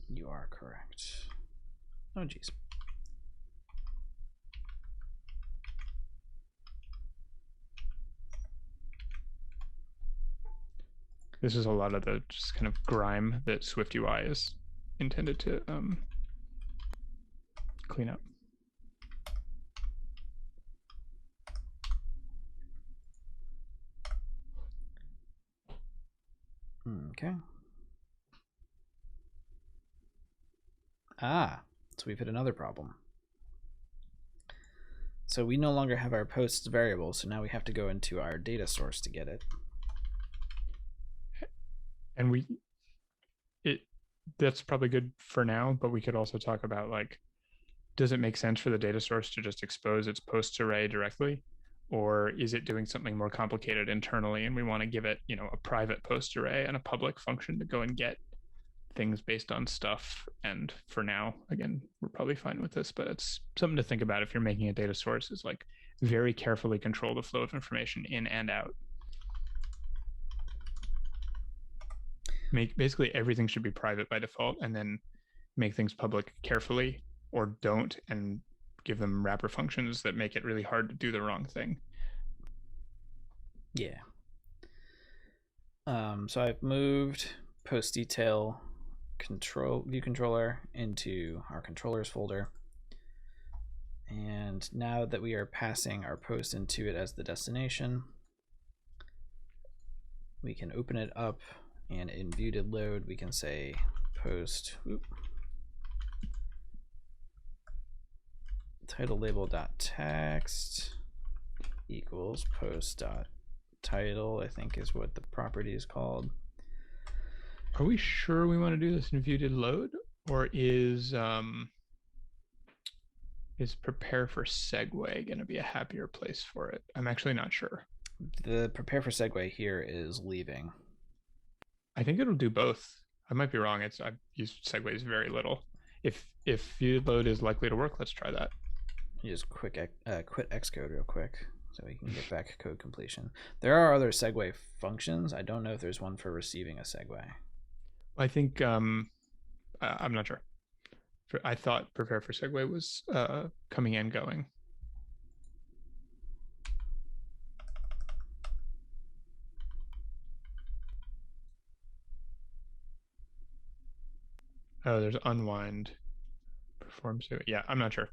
You are correct. Oh geez. This is a lot of the just kind of grime that SwiftUI is intended to clean up. Okay. So we've hit another problem. So we no longer have our posts variable, so now we have to go into our data source to get it. And that's probably good for now, but we could also talk about, like, does it make sense for the data source to just expose its posts array directly? Or is it doing something more complicated internally, and we want to give it, a private post array and a public function to go and get things based on stuff? And for now, again, we're probably fine with this, but it's something to think about if you're making a data source, is like very carefully control the flow of information in and out. Basically everything should be private by default, and then make things public carefully, or don't, and give them wrapper functions that make it really hard to do the wrong thing. Yeah. So I've moved post detail view controller into our controllers folder. And now that we are passing our post into it as the destination, we can open it up, and in view did load, we can say post title label dot text equals post dot title, I think is what the property is called. Are we sure we want to do this in view did load, or is prepare for segue going to be a happier place for it? I'm actually not sure. The prepare for segue here is leaving. I think it'll do both. I might be wrong. I've used segues very little. If view did load is likely to work, let's try that. You just quit Xcode real quick so we can get back code completion. There are other segue functions. I don't know if there's one for receiving a segue. I think I'm not sure. I thought prepare for segue was coming and going. Oh, there's unwind. Perform segue. Yeah, I'm not sure.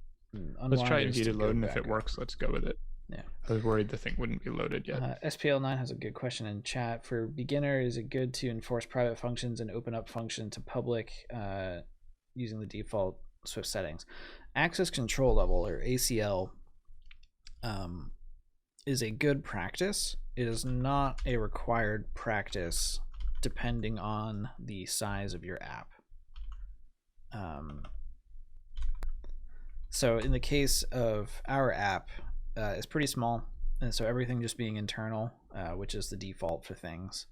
Let's try it view did load, and if it works, let's go with it. Yeah. I was worried the thing wouldn't be loaded yet. SPL9 has a good question in chat. For beginner, is it good to enforce private functions and open up function to public using the default Swift settings? Access control level, or ACL, is a good practice. It is not a required practice depending on the size of your app. So in the case of our app, it's pretty small, and so everything just being internal, which is the default for things,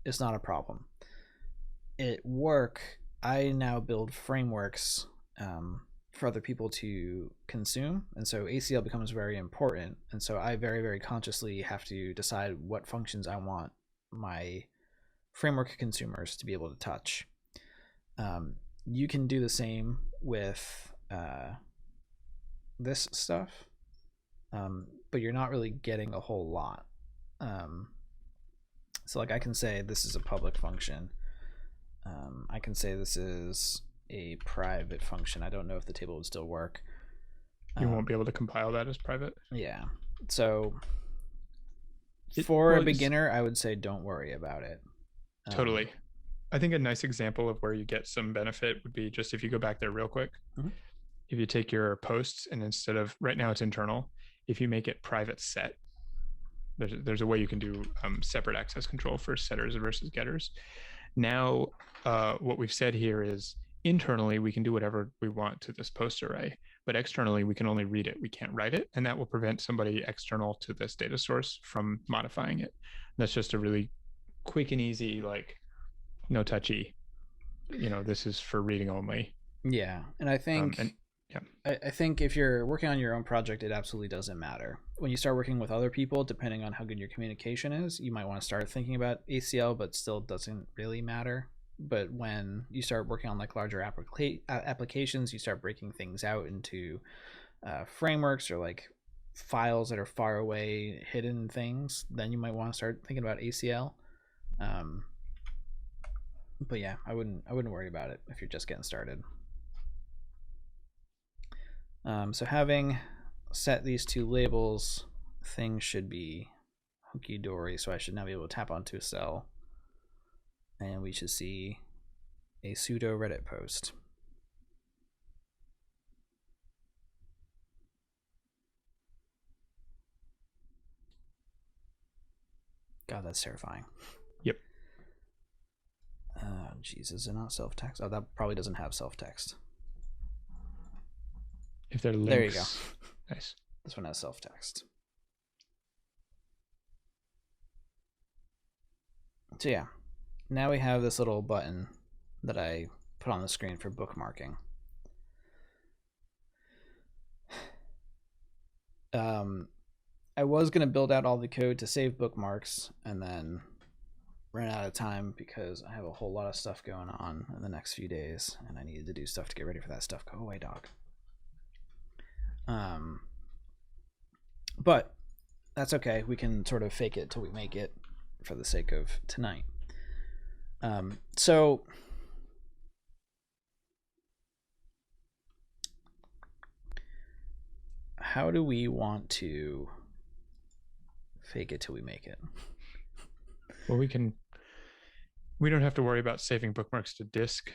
is not a problem. At work, I now build frameworks for other people to consume, and so ACL becomes very important, and so I very, very consciously have to decide what functions I want my framework consumers to be able to touch. You can do the same with this stuff, but you're not really getting a whole lot. So like I can say this is a public function. I can say this is a private function. I don't know if the table would still work. You won't be able to compile that as private. Yeah. So for a beginner, I would say don't worry about it. Totally. I think a nice example of where you get some benefit would be just if you go back there real quick. Mm-hmm. If you take your posts and instead of, right now it's internal, if you make it private set, there's a way you can do separate access control for setters versus getters. Now, what we've said here is internally, we can do whatever we want to this post array, but externally, we can only read it. We can't write it. And that will prevent somebody external to this data source from modifying it. And that's just a really quick and easy, like no touchy, this is for reading only. Yeah. And I think, I think if you're working on your own project, it absolutely doesn't matter. When you start working with other people, depending on how good your communication is, you might want to start thinking about ACL, but still doesn't really matter. But when you start working on like larger applications, you start breaking things out into frameworks or like files that are far away, hidden things, then you might want to start thinking about ACL. But yeah, I wouldn't worry about it if you're just getting started. So having set these two labels, things should be hunky-dory. So I should now be able to tap onto a cell, and we should see a pseudo Reddit post. God, that's terrifying. Yep. Jesus, they're not self-text. Oh, that probably doesn't have self-text. If they're links. There you go. Nice. This one has self-text. So yeah, now we have this little button that I put on the screen for bookmarking. I was going to build out all the code to save bookmarks and then ran out of time because I have a whole lot of stuff going on in the next few days and I needed to do stuff to get ready for that stuff. Go away, dog. But that's okay. We can sort of fake it till we make it for the sake of tonight. So how do we want to fake it till we make it? Well, we don't have to worry about saving bookmarks to disk.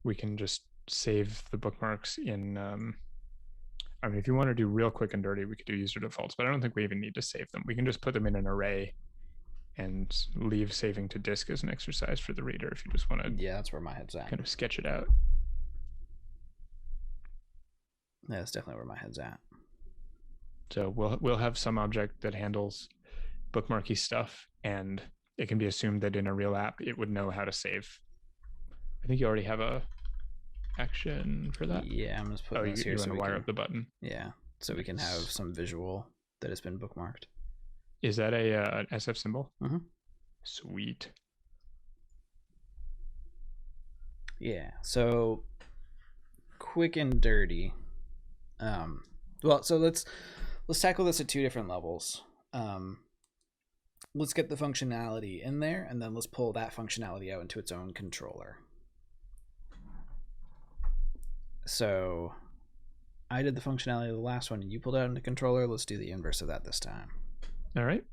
We can just save the bookmarks in, I mean, if you want to do real quick and dirty, we could do user defaults, but I don't think we even need to save them. We can just put them in an array and leave saving to disk as an exercise for the reader if you just want to. Yeah, that's where my head's at. Kind of sketch it out. Yeah, that's definitely where my head's at. So we'll have some object that handles bookmarky stuff, and it can be assumed that in a real app it would know how to save. I think you already have a action for that. Yeah, I'm just putting this here. You want to wire up the button. Yeah, so we can have some visual that has been bookmarked. Is that an SF symbol? Mm-hmm. Sweet. Yeah, so quick and dirty. Well, so let's tackle this at two different levels. Let's get the functionality in there, and then let's pull that functionality out into its own controller. So I did the functionality of the last one, and you pulled out into controller. Let's do the inverse of that this time. All right.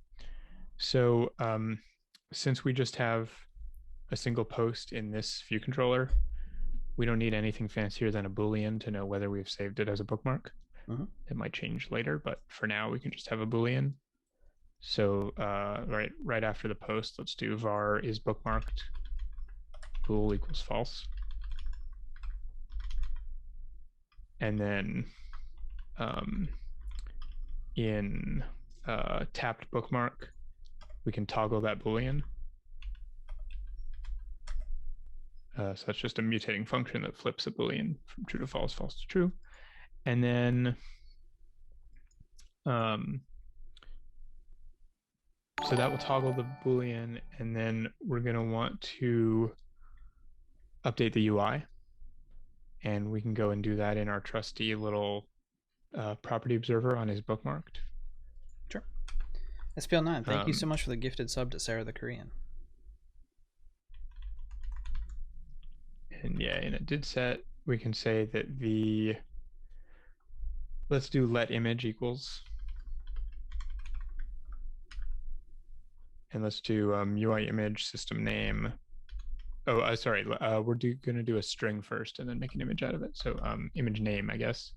So since we just have a single post in this view controller, we don't need anything fancier than a Boolean to know whether we've saved it as a bookmark. Mm-hmm. It might change later, but for now we can just have a Boolean. So right after the post, let's do var is bookmarked bool equals false. And then in tapped bookmark, we can toggle that Boolean. So that's just a mutating function that flips a Boolean from true to false, false to true. And then so that will toggle the Boolean, and then we're going to want to update the UI. And we can go and do that in our trusty little property observer on his bookmarked. Sure. SPL9, thank you so much for the gifted sub to Sarah the Korean. And yeah, in a did set, we can say that the, let's do let image equals. And let's do UI image system name. Oh, sorry. We're going to do a string first and then make an image out of it. So image name, I guess.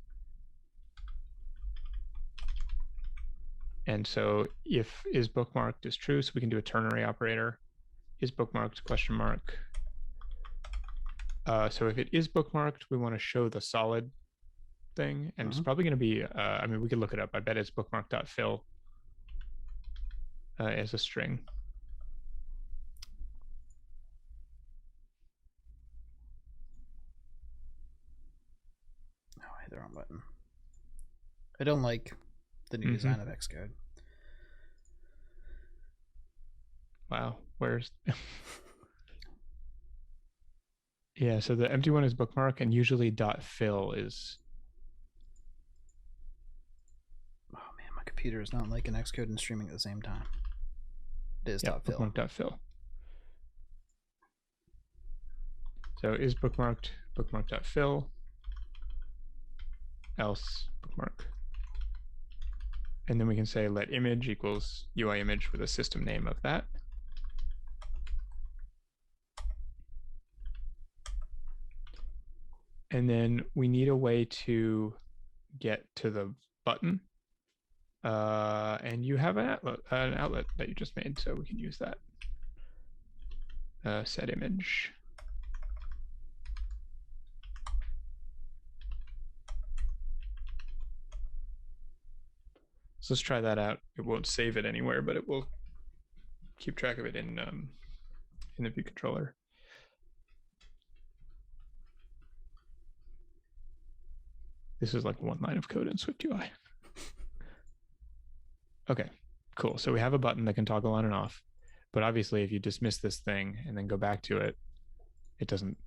And so if is bookmarked is true, so we can do a ternary operator. Is bookmarked question mark. So if it is bookmarked, we want to show the solid thing. And it's probably going to be, I mean, we could look it up. I bet it's bookmark.fill as a string. Oh, I hit the wrong button. I don't like the new design of Xcode. Wow, where's... Yeah, so the empty one is bookmark, and usually .fill is... Oh man, my computer is not liking Xcode and streaming at the same time. It is yeah, .fill. Bookmark.fill. So is bookmarked, bookmark.fill, else bookmark. And then we can say let image equals UI image with a system name of that. And then we need a way to get to the button. And you have an outlet that you just made, so we can use that. Set image. So let's try that out. It won't save it anywhere, but it will keep track of it in the view controller. This is like one line of code in SwiftUI. Okay, cool. So we have a button that can toggle on and off, but obviously if you dismiss this thing and then go back to it, it doesn't,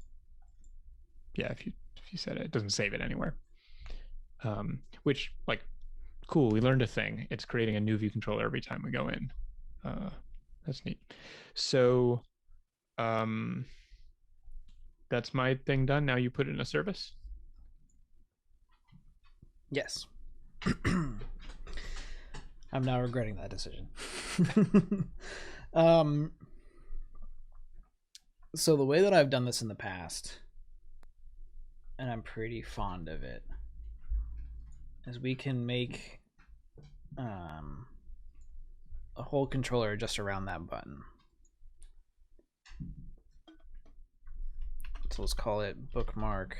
yeah, if you set it, it doesn't save it anywhere. Which, like, cool, we learned a thing. It's creating a new view controller every time we go in. That's neat. So that's my thing done. Now you put it in a service. Yes. I'm now regretting that decision. So the way that I've done this in the past, and I'm pretty fond of it, is we can make a whole controller just around that button. So let's call it bookmark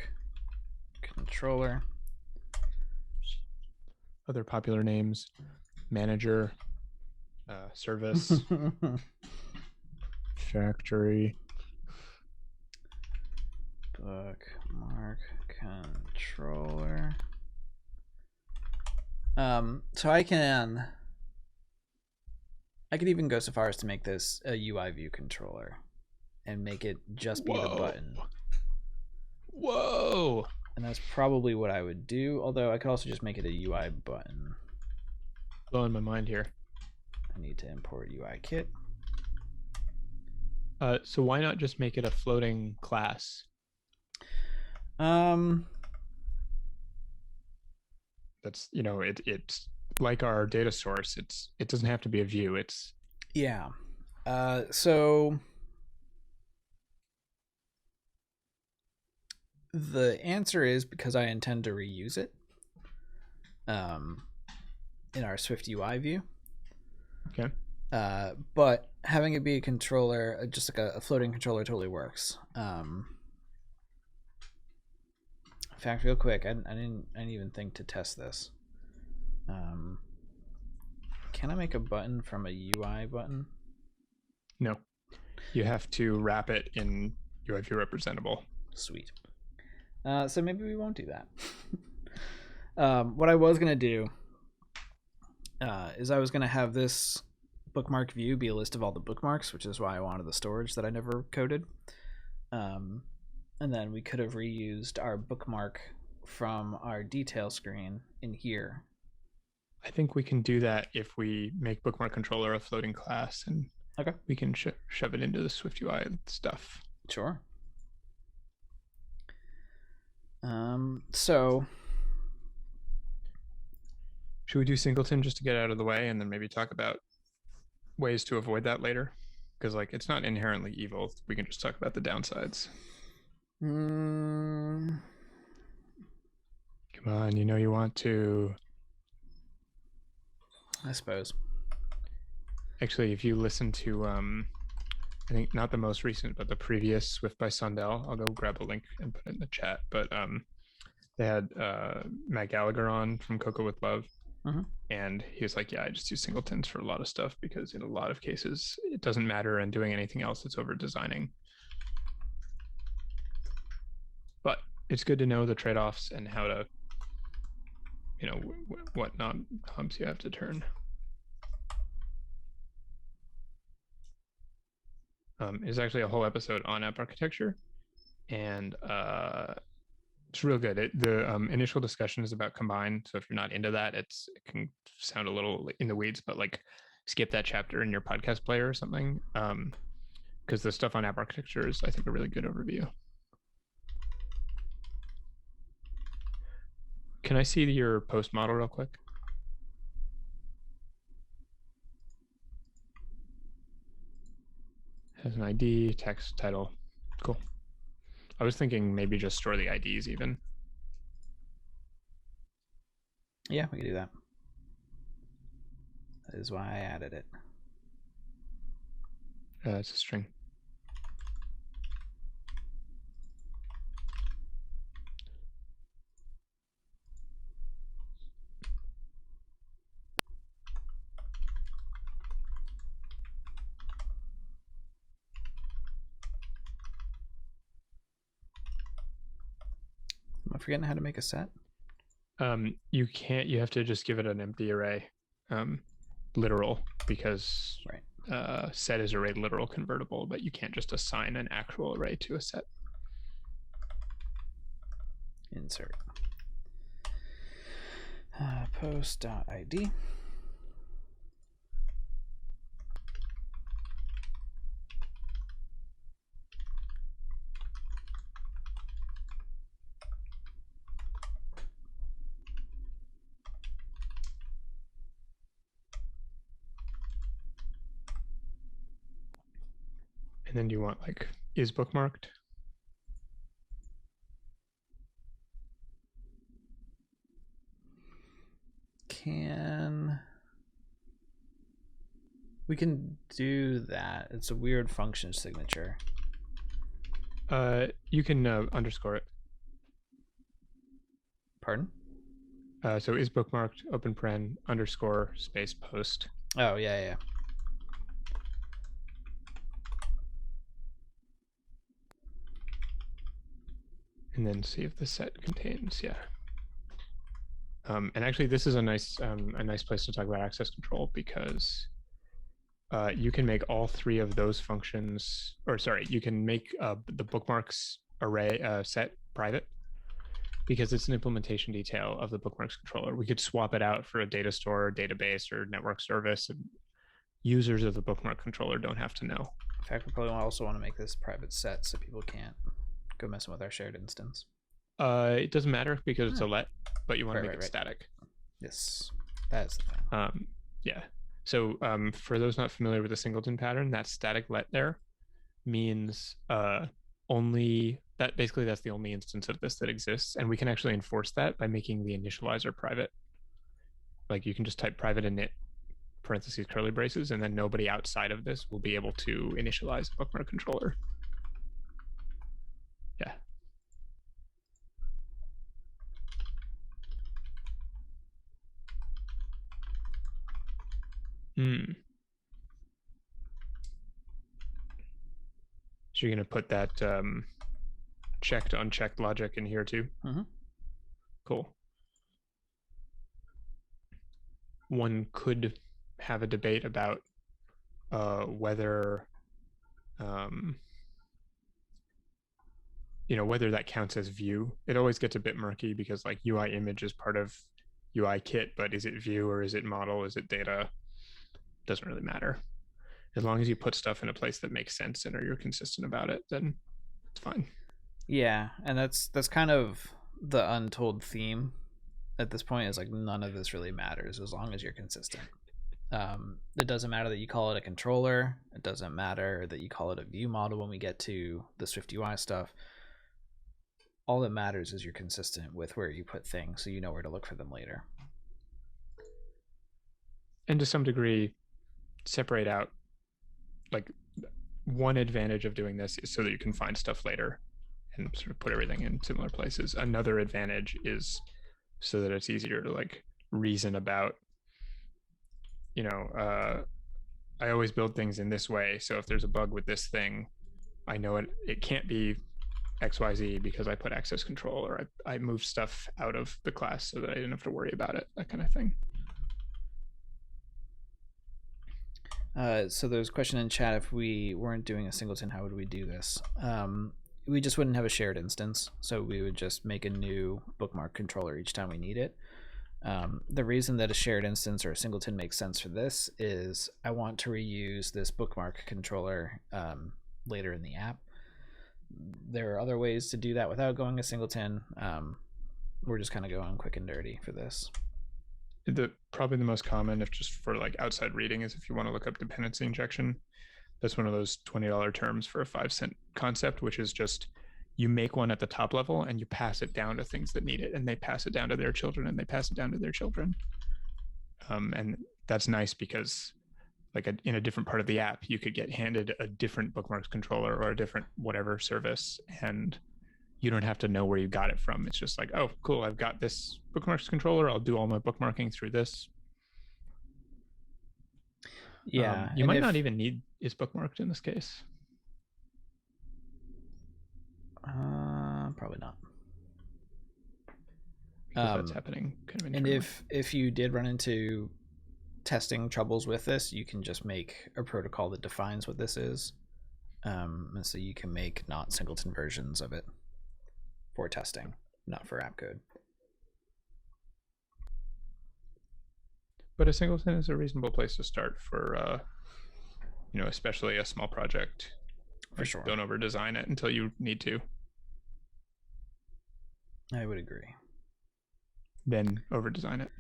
controller. Other popular names: manager, service, factory, bookmark controller. So I can even go so far as to make this a UI view controller and make it just be the button. Whoa! And that's probably what I would do, although I could also just make it a UI button. Blowing my mind here. I need to import UIKit. So why not just make it a floating class? That's, you know, it's like our data source. It doesn't have to be a view. It's yeah. So the answer is because I intend to reuse it in our SwiftUI view. Okay. But having it be a controller, just like a floating controller, totally works. In fact, real quick, I didn't even think to test this. Can I make a button from a UI button? No, you have to wrap it in UI view representable. Sweet. So maybe we won't do that. What I was gonna do is I was gonna have this bookmark view be a list of all the bookmarks, which is why I wanted the storage that I never coded. And then we could have reused our bookmark from our detail screen in here. I think we can do that if we make bookmark controller a floating class, and okay, we can shove it into the SwiftUI stuff. Sure. So should we do Singleton just to get out of the way, and then maybe talk about ways to avoid that later? Because like it's not inherently evil. We can just talk about the downsides. Come on, you know you want to. I suppose. Actually, if you listen to, I think not the most recent, but the previous Swift by Sundell, I'll go grab a link and put it in the chat. But they had Matt Gallagher on from Cocoa with Love. And he was like, yeah, I just use singletons for a lot of stuff because in a lot of cases, it doesn't matter, and doing anything else that's over designing. But it's good to know the trade-offs and how to, you know, what knobs you have to turn. There's actually a whole episode on app architecture, and it's real good. The initial discussion is about combine, so if you're not into that, it can sound a little in the weeds, but like skip that chapter in your podcast player or something, because the stuff on app architecture is, I think, a really good overview. Can I see your post model real quick? Has an ID, text, title. Cool. I was thinking maybe just store the IDs even. Yeah, we can do that. That is why I added it. It's a string. Am I forgetting how to make a set? You can't. You have to just give it an empty array, literal, because right. Set is array literal convertible, but you can't just assign an actual array to a set. Insert post.id. And then you want like is bookmarked. We can do that. It's a weird function signature. You can underscore it. Pardon? So is bookmarked, open paren, underscore, space, post. Oh, yeah. And then see if the set contains, yeah. And actually, this is a nice place to talk about access control, because you can make all three of those functions, or sorry, you can make the bookmarks array set private, because it's an implementation detail of the bookmarks controller. We could swap it out for a data store, database, or network service, and users of the bookmark controller don't have to know. In fact, we probably also want to make this private set so people can't go messing with our shared instance. It doesn't matter because it's a let, but you want to make it static. Yes, that is the thing. Yeah. So for those not familiar with the Singleton pattern, that static let there means only that, basically that's the only instance of this that exists, and we can actually enforce that by making the initializer private. Like you can just type private init parentheses curly braces, and then nobody outside of this will be able to initialize a bookmark controller. Yeah. Hmm. So you're going to put that checked, unchecked logic in here too? Mm-hmm. Cool. One could have a debate about whether, whether that counts as view. It always gets a bit murky because like UI image is part of UIKit, but is it view or is it model? Is it data? Doesn't really matter. As long as you put stuff in a place that makes sense and you're consistent about it, then it's fine. Yeah, and that's kind of the untold theme at this point, is like none of this really matters as long as you're consistent. It doesn't matter that you call it a controller. It doesn't matter that you call it a view model when we get to the SwiftUI stuff. All that matters is you're consistent with where you put things, so you know where to look for them later. And to some degree, separate out, like, one advantage of doing this is so that you can find stuff later and sort of put everything in similar places. Another advantage is so that it's easier to like reason about, I always build things in this way. So if there's a bug with this thing, I know it can't be XYZ because I put access control, or I moved stuff out of the class so that I didn't have to worry about it, that kind of thing. So there's a question in chat: if we weren't doing a singleton, how would we do this? We just wouldn't have a shared instance, so we would just make a new bookmark controller each time we need it. The reason that a shared instance or a singleton makes sense for this is I want to reuse this bookmark controller later in the app. There are other ways to do that without going a singleton. We're just kind of going quick and dirty for this. Probably the most common, if just for like outside reading, is if you want to look up dependency injection. That's one of those $20 terms for a 5-cent concept, which is just you make one at the top level and you pass it down to things that need it, and they pass it down to their children, and they pass it down to their children. And that's nice because like in a different part of the app, you could get handed a different bookmarks controller or a different whatever service, and you don't have to know where you got it from. It's just like, oh, cool, I've got this bookmarks controller. I'll do all my bookmarking through this. Yeah. You might not even need is bookmarked in this case. Probably not. Because that's happening kind of internally. And if you did run into testing troubles with this, you can just make a protocol that defines what this is. And so you can make not singleton versions of it for testing, not for app code. But a singleton is a reasonable place to start for, especially a small project. For sure. Don't over design it until you need to. I would agree. Then over design it.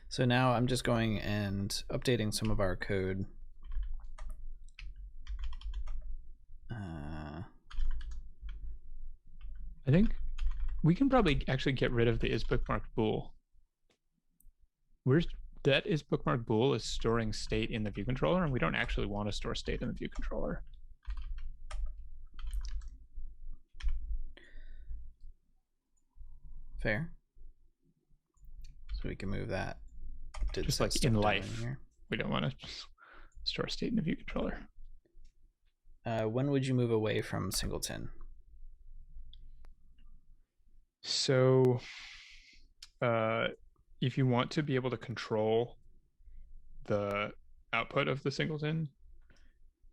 So now I'm just going and updating some of our code. I think we can probably actually get rid of the is bookmarked bool. That is bookmarked bool is storing state in the view controller, and we don't actually want to store state in the view controller. Fair. So we can move that. Just like in life, we don't want to store state in the view controller. When would you move away from singleton? So if you want to be able to control the output of the singleton,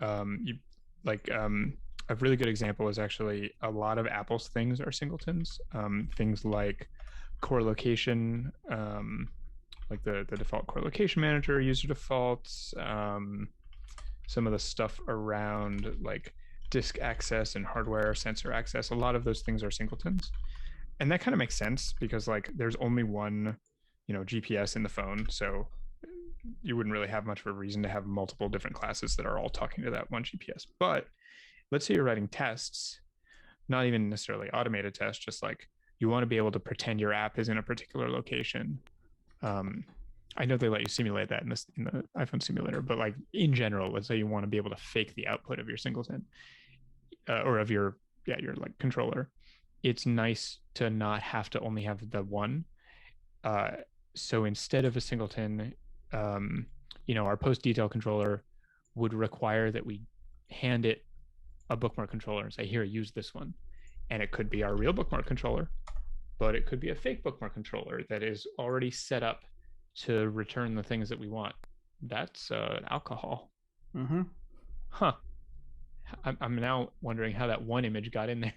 a really good example is actually a lot of Apple's things are singletons. Things like core location, like the default core location manager, user defaults, some of the stuff around like disk access and hardware sensor access. A lot of those things are singletons. And that kind of makes sense because like there's only one, GPS in the phone. So you wouldn't really have much of a reason to have multiple different classes that are all talking to that one GPS. But let's say you're writing tests, not even necessarily automated tests, just like you want to be able to pretend your app is in a particular location. I know they let you simulate that in the iPhone simulator, but like in general, let's say you want to be able to fake the output of your singleton. or of your like controller, it's nice to not have to only have the one. So instead of a singleton, our post detail controller would require that we hand it a bookmark controller and say, here, use this one. And it could be our real bookmark controller, but it could be a fake bookmark controller that is already set up to return the things that we want. That's alcohol. Mm-hmm. Huh. I'm now wondering how that one image got in there.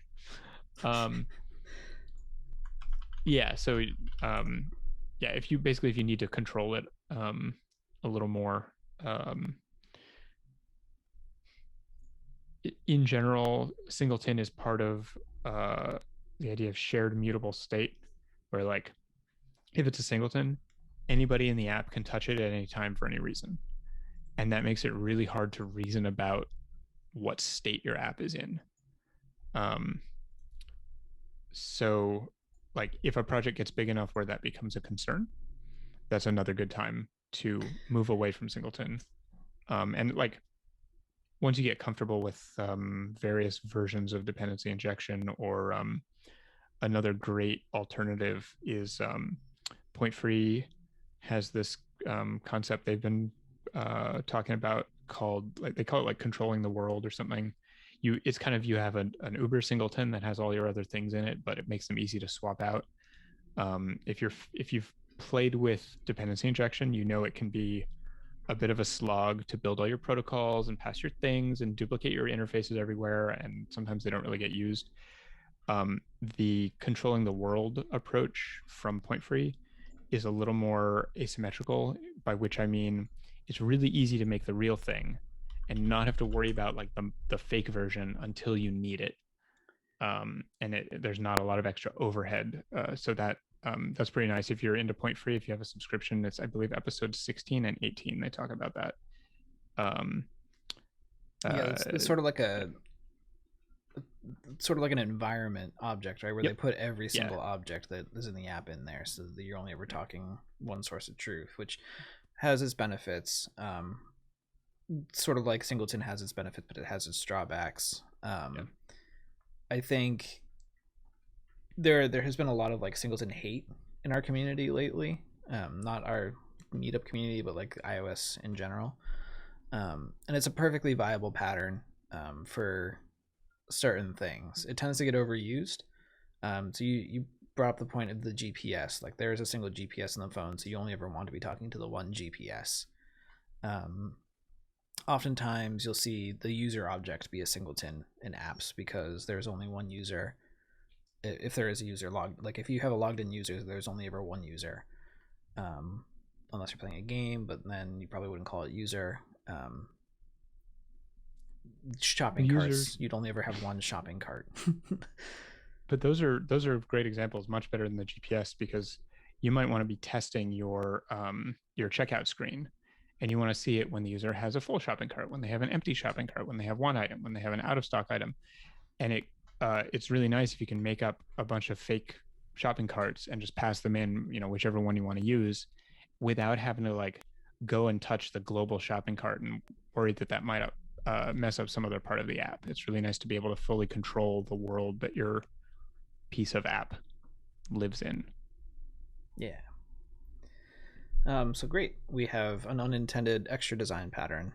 Yeah, so if you need to control it a little more, in general, singleton is part of the idea of shared mutable state, where like if it's a singleton, anybody in the app can touch it at any time for any reason, and that makes it really hard to reason about what state your app is in. So like if a project gets big enough where that becomes a concern, that's another good time to move away from singleton. And like once you get comfortable with various versions of dependency injection, or another great alternative is Point Free has this concept they've been talking about called, like, they call it like controlling the world or something. It's kind of, you have an Uber singleton that has all your other things in it, but it makes them easy to swap out. If you've played with dependency injection, it can be a bit of a slog to build all your protocols and pass your things and duplicate your interfaces everywhere, and sometimes they don't really get used. The controlling the world approach from Point Free is a little more asymmetrical, by which I mean it's really easy to make the real thing and not have to worry about like the fake version until you need it. And there's not a lot of extra overhead. So that's pretty nice. If you're into Point Free, if you have a subscription, it's, I believe, episodes 16 and 18, they talk about that. It's sort of like an environment object, right? Where they put every single object that is in the app in there, so that you're only ever talking one source of truth, which has its benefits. Sort of like singleton has its benefits, but it has its drawbacks. I think there has been a lot of like singleton hate in our community lately. Not our meetup community, but like iOS in general. And it's a perfectly viable pattern for certain things. It tends to get overused. So you brought up the point of the GPS. Like there is a single GPS in the phone, so you only ever want to be talking to the one GPS. Oftentimes you'll see the user object be a singleton in apps because there's only one user. If there is a user logged, like if you have a logged in user, there's only ever one user, unless you're playing a game, but then you probably wouldn't call it user. Shopping carts, you'd only ever have one shopping cart. But those are great examples, much better than the GPS, because you might want to be testing your checkout screen, and you want to see it when the user has a full shopping cart, when they have an empty shopping cart, when they have one item, when they have an out of stock item. And it's really nice if you can make up a bunch of fake shopping carts and just pass them in, whichever one you want to use, without having to like go and touch the global shopping cart and worry that might mess up some other part of the app. It's really nice to be able to fully control the world that your piece of app lives in. Yeah. So great. We have an unintended extra design pattern,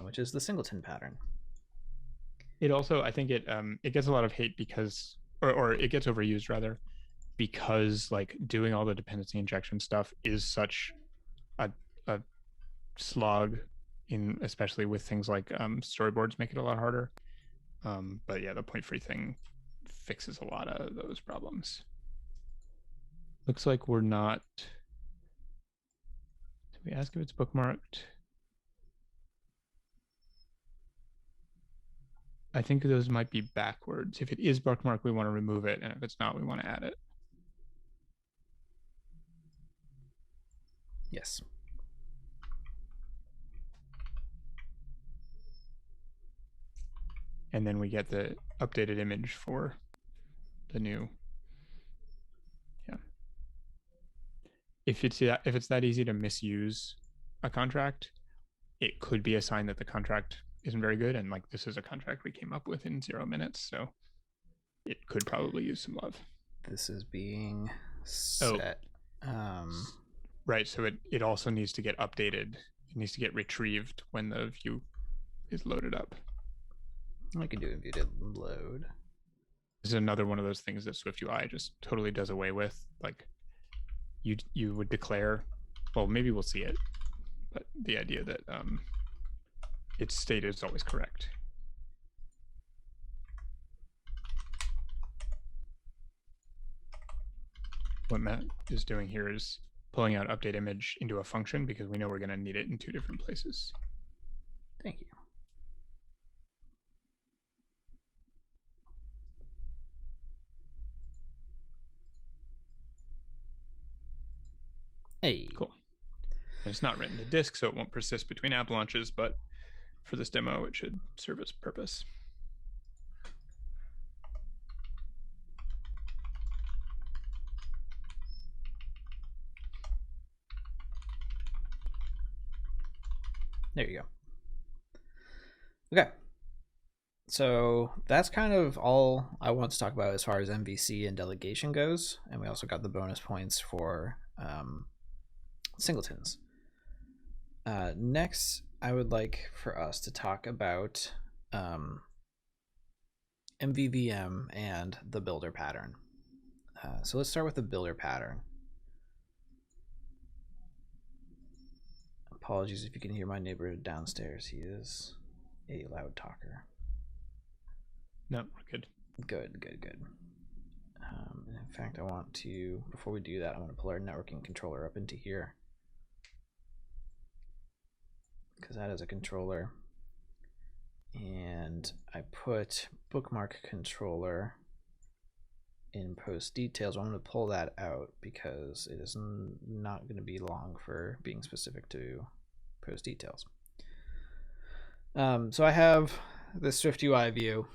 which is the singleton pattern. It also, I think it gets a lot of hate because, or it gets overused rather, because like doing all the dependency injection stuff is such a slog, especially with things like storyboards make it a lot harder. But yeah, the Point Free thing fixes a lot of those problems. Looks like we're not. Did we ask if it's bookmarked? I think those might be backwards. If it is bookmarked, we want to remove it, and if it's not, we want to add it. Yes. And then we get the updated image for the new. Yeah. If it's that easy to misuse a contract, it could be a sign that the contract isn't very good. And like, this is a contract we came up with in 0 minutes. So it could probably use some love. This is being set. Right. So it also needs to get updated. It needs to get retrieved when the view is loaded up. I can do a view to load. This is another one of those things that SwiftUI just totally does away with. Like you would declare, well, maybe we'll see it, but the idea that its state is always correct. What Matt is doing here is pulling out update image into a function because we know we're going to need it in 2 different places. Thank you. Hey. Cool. And it's not written to disk, so it won't persist between app launches, but for this demo, it should serve its purpose. There you go. Okay. So that's kind of all I want to talk about as far as MVC and delegation goes. And we also got the bonus points for singletons. Next, I would like for us to talk about Mvvm and the builder pattern. So let's start with the builder pattern. Apologies if you can hear my neighbor downstairs. He is a loud talker. No, we're good. Good. In fact, I want to, before we do that, I want to pull our networking controller up into here, because that is a controller. And I put bookmark controller in post details. I'm going to pull that out because it is not going to be long for being specific to post details. So I have the SwiftUI view.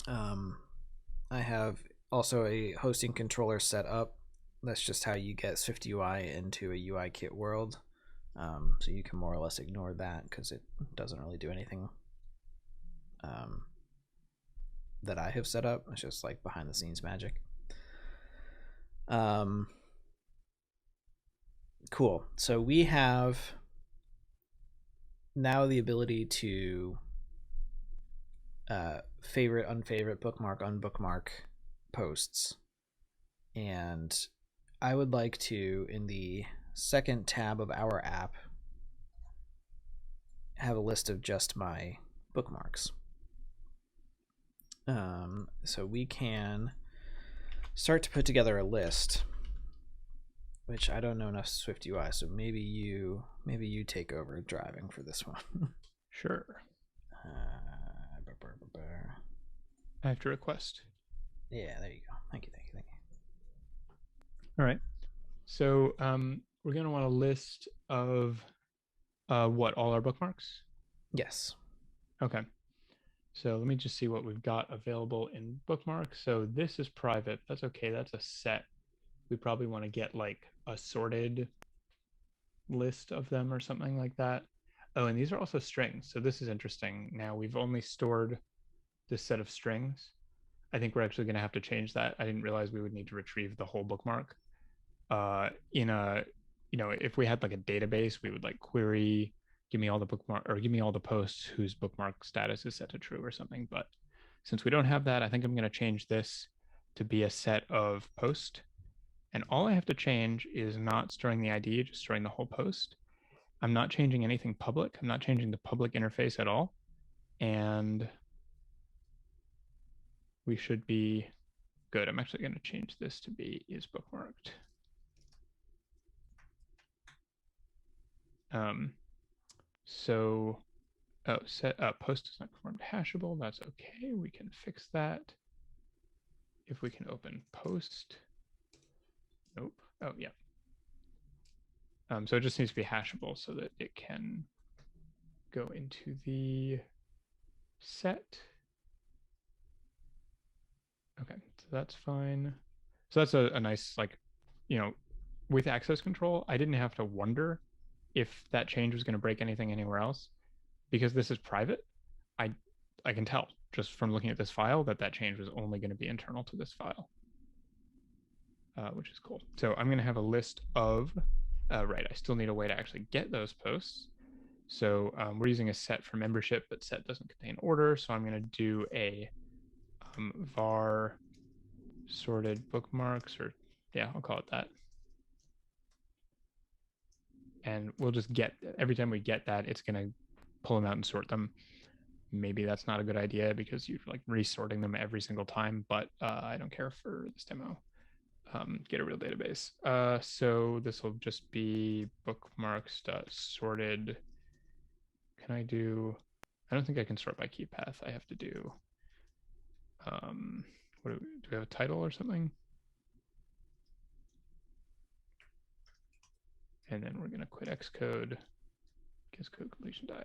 I have also a hosting controller set up. That's just how you get SwiftUI into a UIKit world. So you can more or less ignore that because it doesn't really do anything that I have set up. It's just like behind the scenes magic. Cool. So we have now the ability to favorite, unfavorite, bookmark, unbookmark posts. And I would like to, in the second tab of our app, have a list of just my bookmarks. So we can start to put together a list, which I don't know enough SwiftUI, so maybe you take over driving for this one. Sure. I have to request. Yeah, there you go. Thank you. All right. So we're going to want a list of what, all our bookmarks? Yes. Okay. So let me just see what we've got available in bookmarks. So this is private. That's okay. That's a set. We probably want to get like a sorted list of them or something like that. Oh, and these are also strings. So this is interesting. Now we've only stored this set of strings. I think we're actually going to have to change that. I didn't realize we would need to retrieve the whole bookmark. In a, if we had like a database, we would like query, give me all the bookmark, or give me all the posts whose bookmark status is set to true or something. But since we don't have that, I think I'm going to change this to be a set of post. And all I have to change is not storing the ID, just storing the whole post. I'm not changing anything public. I'm not changing the public interface at all. And we should be good. I'm actually going to change this to be is bookmarked. Set post is not performed hashable. That's okay. We can fix that. If we can open post. Nope. Oh, yeah. So it just needs to be hashable so that it can go into the set. Okay, so that's fine. So that's a nice, like, with access control, I didn't have to wonder if that change was going to break anything anywhere else. because this is private, I can tell just from looking at this file that change was only going to be internal to this file, which is cool. So I'm going to have a list of, right, I still need a way to actually get those posts. So we're using a set for membership, but set doesn't contain order. So I'm going to do a var sorted bookmarks, or yeah, I'll call it that. And we'll just get, every time we get that, it's going to pull them out and sort them. Maybe that's not a good idea because you're like resorting them every single time, but I don't care for this demo. Get a real database. So this will just be bookmarks.sorted. Can I do, I don't think I can sort by key path. I have to do, do we have a title or something? And then we're going to quit Xcode, because code completion died.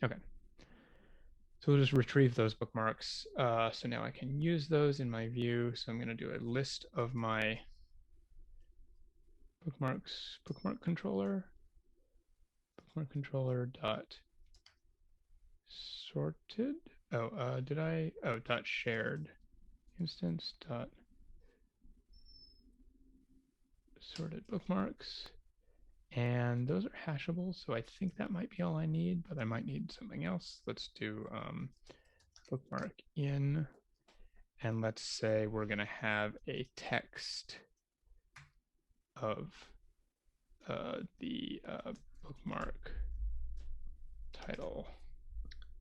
Okay. So we'll just retrieve those bookmarks. So now I can use those in my view. So I'm going to do a list of my bookmarks, bookmark controller dot sorted. Oh, did I? Oh, dot shared instance dot sorted bookmarks. And those are hashable, so I think that might be all I need, but I might need something else. Let's do bookmark in, and let's say we're going to have a text of the bookmark title.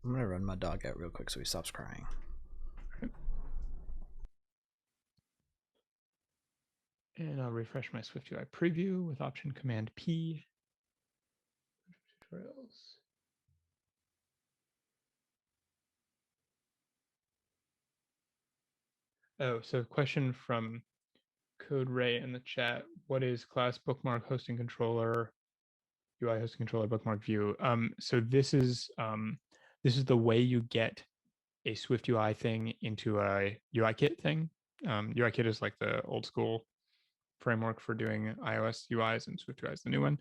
I'm going to run my dog out real quick so he stops crying. Okay. And I'll refresh my SwiftUI preview with Option Command P. Tutorials. Oh, so question from Code Ray in the chat. What is class bookmark hosting controller, UI hosting controller bookmark view? So this is the way you get a SwiftUI thing into a UIKit thing. UIKit is like the old school framework for doing iOS UIs, and SwiftUI is the new one.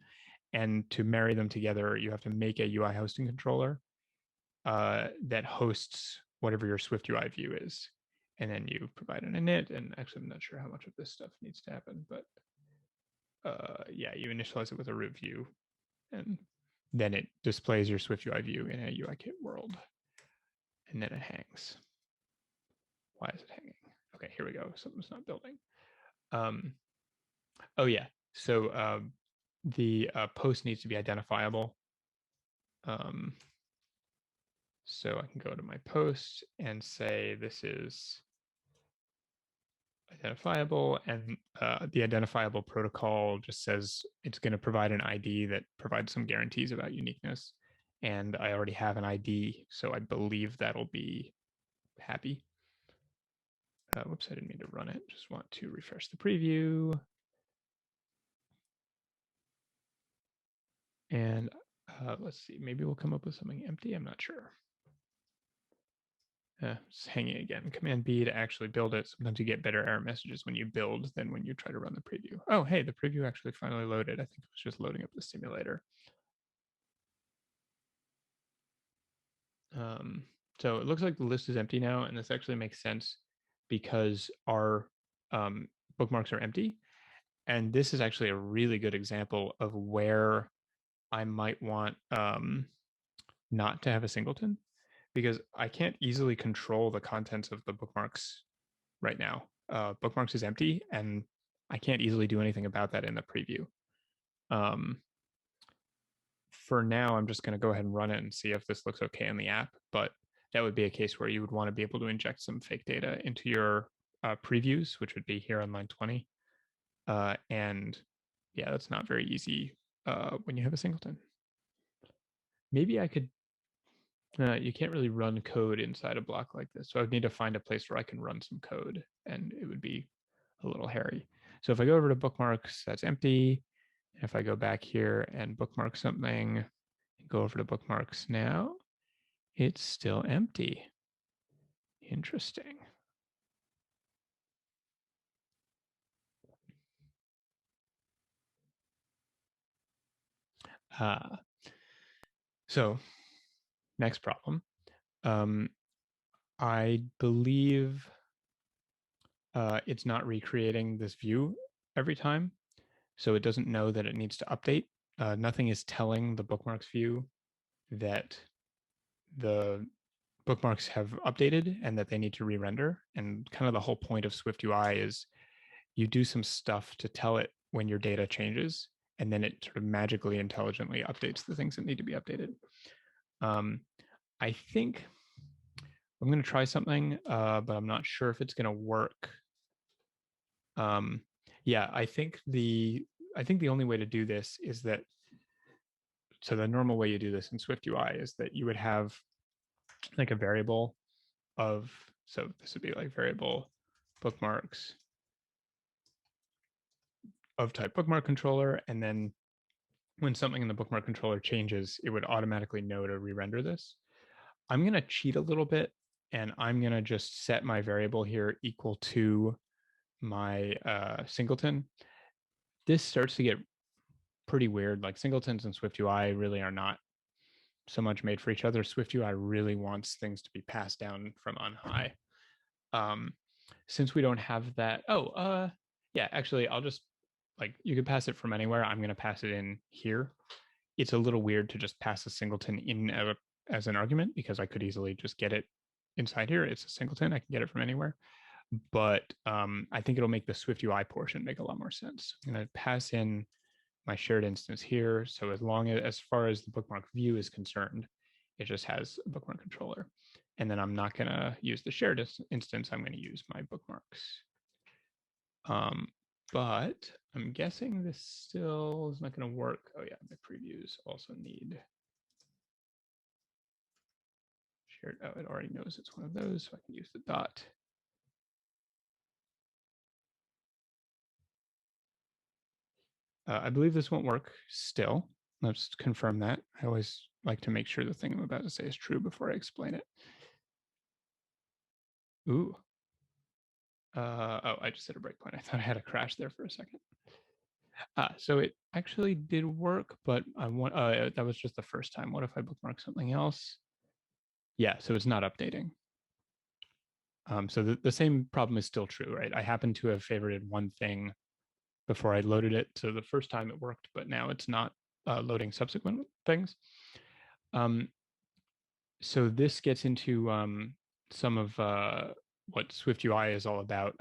And to marry them together, you have to make a UI hosting controller that hosts whatever your SwiftUI view is. And then you provide an init. And actually, I'm not sure how much of this stuff needs to happen, but yeah, you initialize it with a root view, and then it displays your SwiftUI view in a UIKit world. And then it hangs. Why is it hanging? Okay, here we go. Something's not building. Oh yeah, so the post needs to be identifiable. So I can go to my post and say this is identifiable, and the identifiable protocol just says it's going to provide an ID that provides some guarantees about uniqueness. And I already have an ID, so I believe that'll be happy. Whoops, I didn't mean to run it. Just want to refresh the preview. And let's see, maybe we'll come up with something empty. I'm not sure. It's hanging again. Command B to actually build it. Sometimes you get better error messages when you build than when you try to run the preview. Oh, hey, the preview actually finally loaded. I think it was just loading up the simulator. So it looks like the list is empty now, and this actually makes sense because our bookmarks are empty. And this is actually a really good example of where I might want not to have a singleton, because I can't easily control the contents of the bookmarks right now. Bookmarks is empty, and I can't easily do anything about that in the preview. For now, I'm just going to go ahead and run it and see if this looks okay in the app, but that would be a case where you would want to be able to inject some fake data into your previews, which would be here on line 20. And yeah, that's not very easy when you have a singleton. Maybe I could, you can't really run code inside a block like this. So I would need to find a place where I can run some code, and it would be a little hairy. So if I go over to bookmarks, that's empty. If I go back here and bookmark something, go over to bookmarks now, it's still empty. Interesting. So next problem. I believe it's not recreating this view every time. So it doesn't know that it needs to update. Nothing is telling the bookmarks view that the bookmarks have updated and that they need to re-render. And kind of the whole point of SwiftUI is you do some stuff to tell it when your data changes, and then it sort of magically, intelligently updates the things that need to be updated. I think I'm going to try something, but I'm not sure if it's going to work. Yeah, I think the only way to do this is that, so the normal way you do this in SwiftUI is that you would have like a variable of, so this would be like variable bookmarks of type bookmark controller, and then when something in the bookmark controller changes, it would automatically know to re-render this. I'm going to cheat a little bit, and I'm going to just set my variable here equal to my singleton. This starts to get pretty weird. Like singletons and SwiftUI really are not so much made for each other. SwiftUI really wants things to be passed down from on high. Since we don't have that, yeah, actually, I'll just, like, you could pass it from anywhere. I'm going to pass it in here. It's a little weird to just pass a singleton in as an argument, because I could easily just get it inside here. It's a singleton. I can get it from anywhere. But I think it'll make the SwiftUI portion make a lot more sense. I'm going to pass in my shared instance here. So as far as the bookmark view is concerned, it just has a bookmark controller. And then I'm not going to use the shared instance. I'm going to use my bookmarks. But I'm guessing this still is not going to work. Oh yeah, the previews also need shared. Oh, it already knows it's one of those, so I can use the dot. I believe this won't work still. Let's confirm that. I always like to make sure the thing I'm about to say is true before I explain it. Ooh. Oh, I just hit a breakpoint. I thought I had a crash there for a second. So it actually did work, but I want that was just the first time. What if I bookmark something else? Yeah, so it's not updating. So the same problem is still true, right? I happen to have favorited one thing before I loaded it. So the first time it worked, but now it's not loading subsequent things. So this gets into some of what SwiftUI is all about.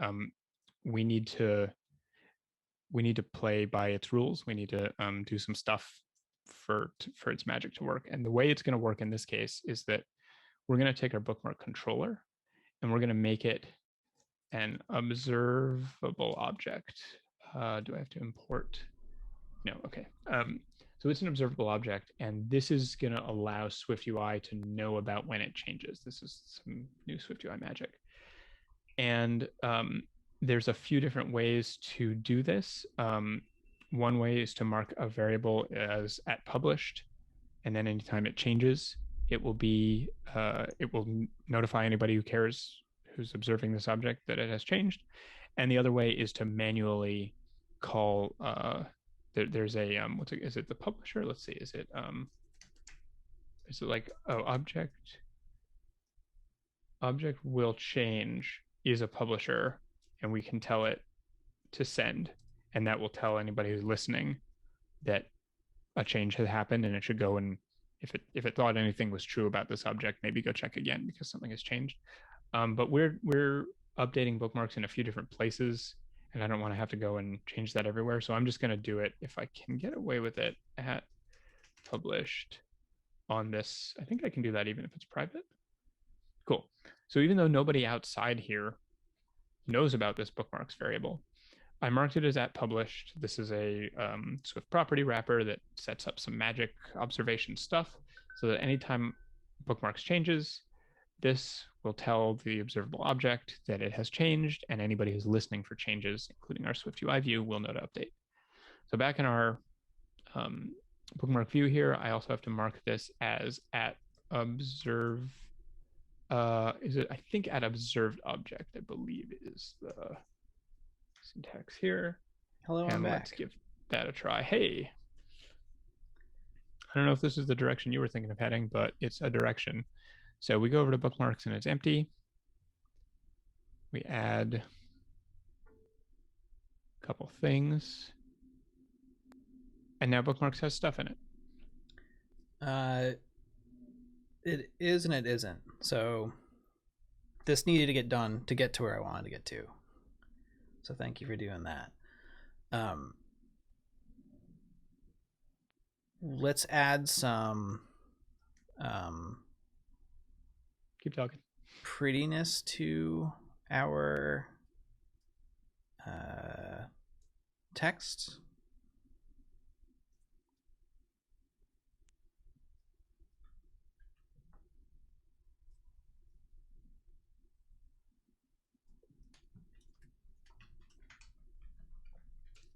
We need to play by its rules. We need to do some stuff for its magic to work. And the way it's going to work in this case is that we're going to take our bookmark controller and we're going to make it an observable object. Do I have to import? No, okay. So it's an observable object, and this is going to allow SwiftUI to know about when it changes. This is some new SwiftUI magic. And there's a few different ways to do this. One way is to mark a variable as @published, and then anytime it changes, it will notify anybody who cares, who's observing this object, that it has changed. And the other way is to manually call. There's a is it the publisher? Let's see. Is it like, oh, object will change is a publisher, and we can tell it to send, and that will tell anybody who's listening that a change has happened, and it should go and if it thought anything was true about this object, maybe go check again because something has changed. But we're updating bookmarks in a few different places, and I don't want to have to go and change that everywhere. So I'm just going to do it, if I can get away with it, at published on this. I think I can do that even if it's private. Cool. So even though nobody outside here knows about this bookmarks variable, I marked it as @published. This is a Swift property wrapper that sets up some magic observation stuff so that anytime bookmarks changes, this will tell the observable object that it has changed, and anybody who's listening for changes, including our SwiftUI view, will know to update. So back in our bookmark view here, I also have to mark this as observe. Is it? I think add observed object, I believe, is the syntax here. Hello, I'm and back. let's give that a try. Hey, I don't know if this is the direction you were thinking of heading, but it's a direction. So we go over to bookmarks and it's empty. We add a couple things. And now bookmarks has stuff in it. It is and it isn't. So this needed to get done to get to where I wanted to get to. So thank you for doing that. Let's add some Keep talking. prettiness to our text.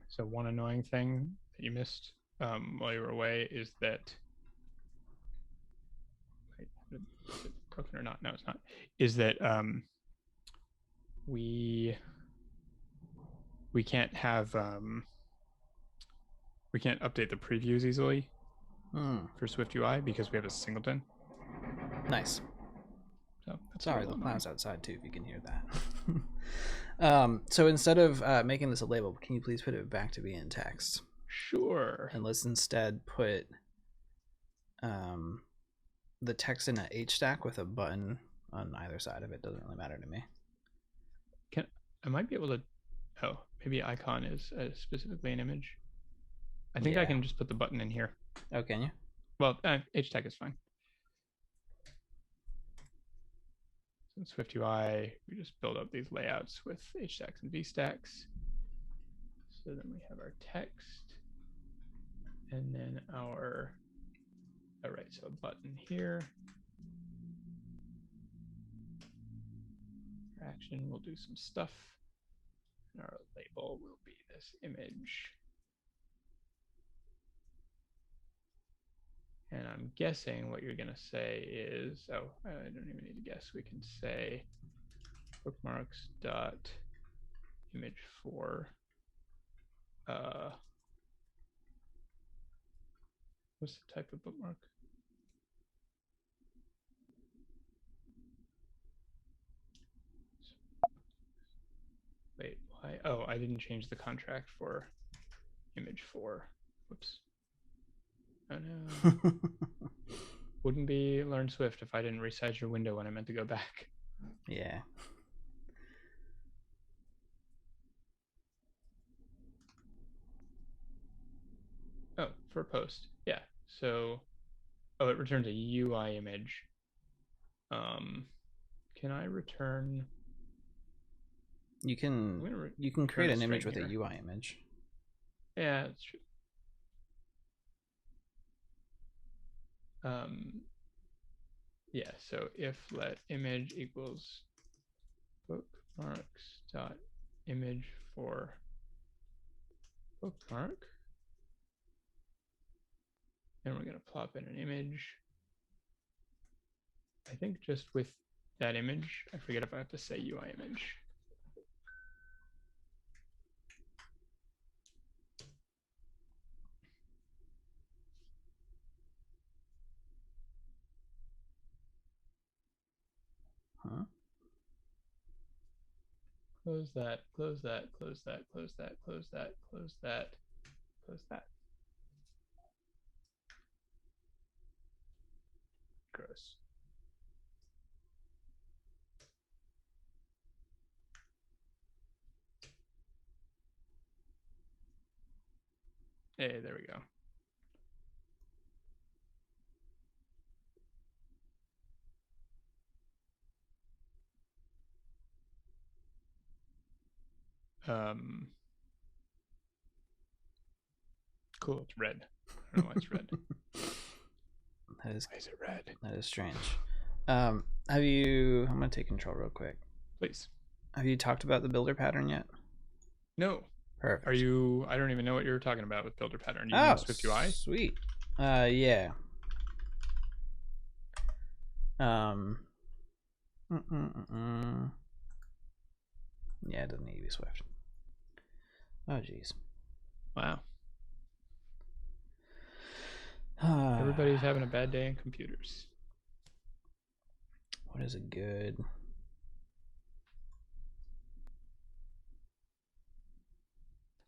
So one annoying thing that you missed while you were away is that, wait, is it broken or not? No, it's not. Is that we can't have we can't update the previews easily for SwiftUI because we have a singleton. Nice. So that's sorry, the clown's outside too, if you can hear that. So instead of making this a label, can you please put it back to being text? Sure. And let's instead put the text in an H stack with a button on either side of it. Doesn't really matter to me. I might be able to. Oh, maybe icon is specifically an image. I think I can just put the button in here. Oh, can you? Well, H tag is fine. In SwiftUI, we just build up these layouts with H stacks and V stacks. So then we have our text, and then our. All right, so a button here. Our action will do some stuff. And our label will be this image. And I'm guessing what you're going to say is, oh, I don't even need to guess. We can say bookmarks dot image for what's the type of bookmark? Wait, why? Oh, I didn't change the contract for image for. Whoops. Oh no. Wouldn't be Learn Swift if I didn't resize your window when I meant to go back. Yeah. Oh, for post. Yeah. So, oh, it returns a UI image. Can I return? You can create an image with a UI image. Yeah, that's true. Yeah, so if let image equals bookmarks dot image for bookmark, then we're going to plop in an image. I think just with that image, I forget if I have to say UI image. Huh? Close that, close that, close that, close that, close that, close that, close that. Gross. Hey, there we go. Cool, it's red. I don't know why it's red. Why is it red? That is strange. I'm gonna take control real quick. Please. Have you talked about the builder pattern yet? No. Perfect. Are you? I don't even know what you're talking about with builder pattern. You mean SwiftUI? Sweet. Yeah. Yeah, it doesn't need to be Swift. Oh, geez. Wow. Everybody's having a bad day in computers. What is a good...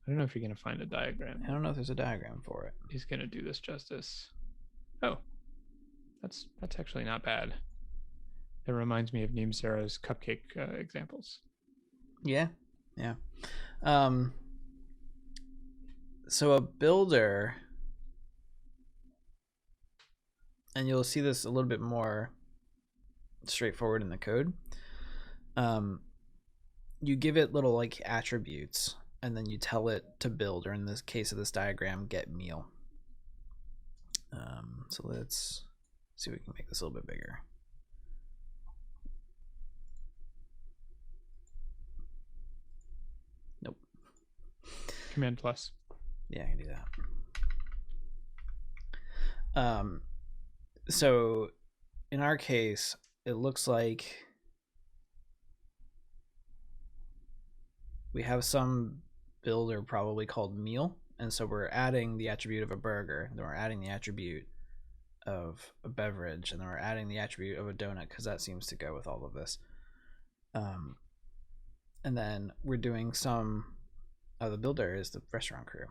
I don't know if you're going to find a diagram. I don't know if there's a diagram for it. He's going to do this justice. Oh, that's actually not bad. It reminds me of Neem Sarah's cupcake examples. Yeah, yeah. So a builder, and you'll see this a little bit more straightforward in the code. You give it little like attributes, and then you tell it to build, or in this case of this diagram, get meal. So let's see if we can make this a little bit bigger. Nope. Command plus. Yeah, I can do that. So in our case, it looks like we have some builder probably called meal, and so we're adding the attribute of a burger, then we're adding the attribute of a beverage, and then we're adding the attribute of a donut because that seems to go with all of this. And then we're doing some the builder is the restaurant crew.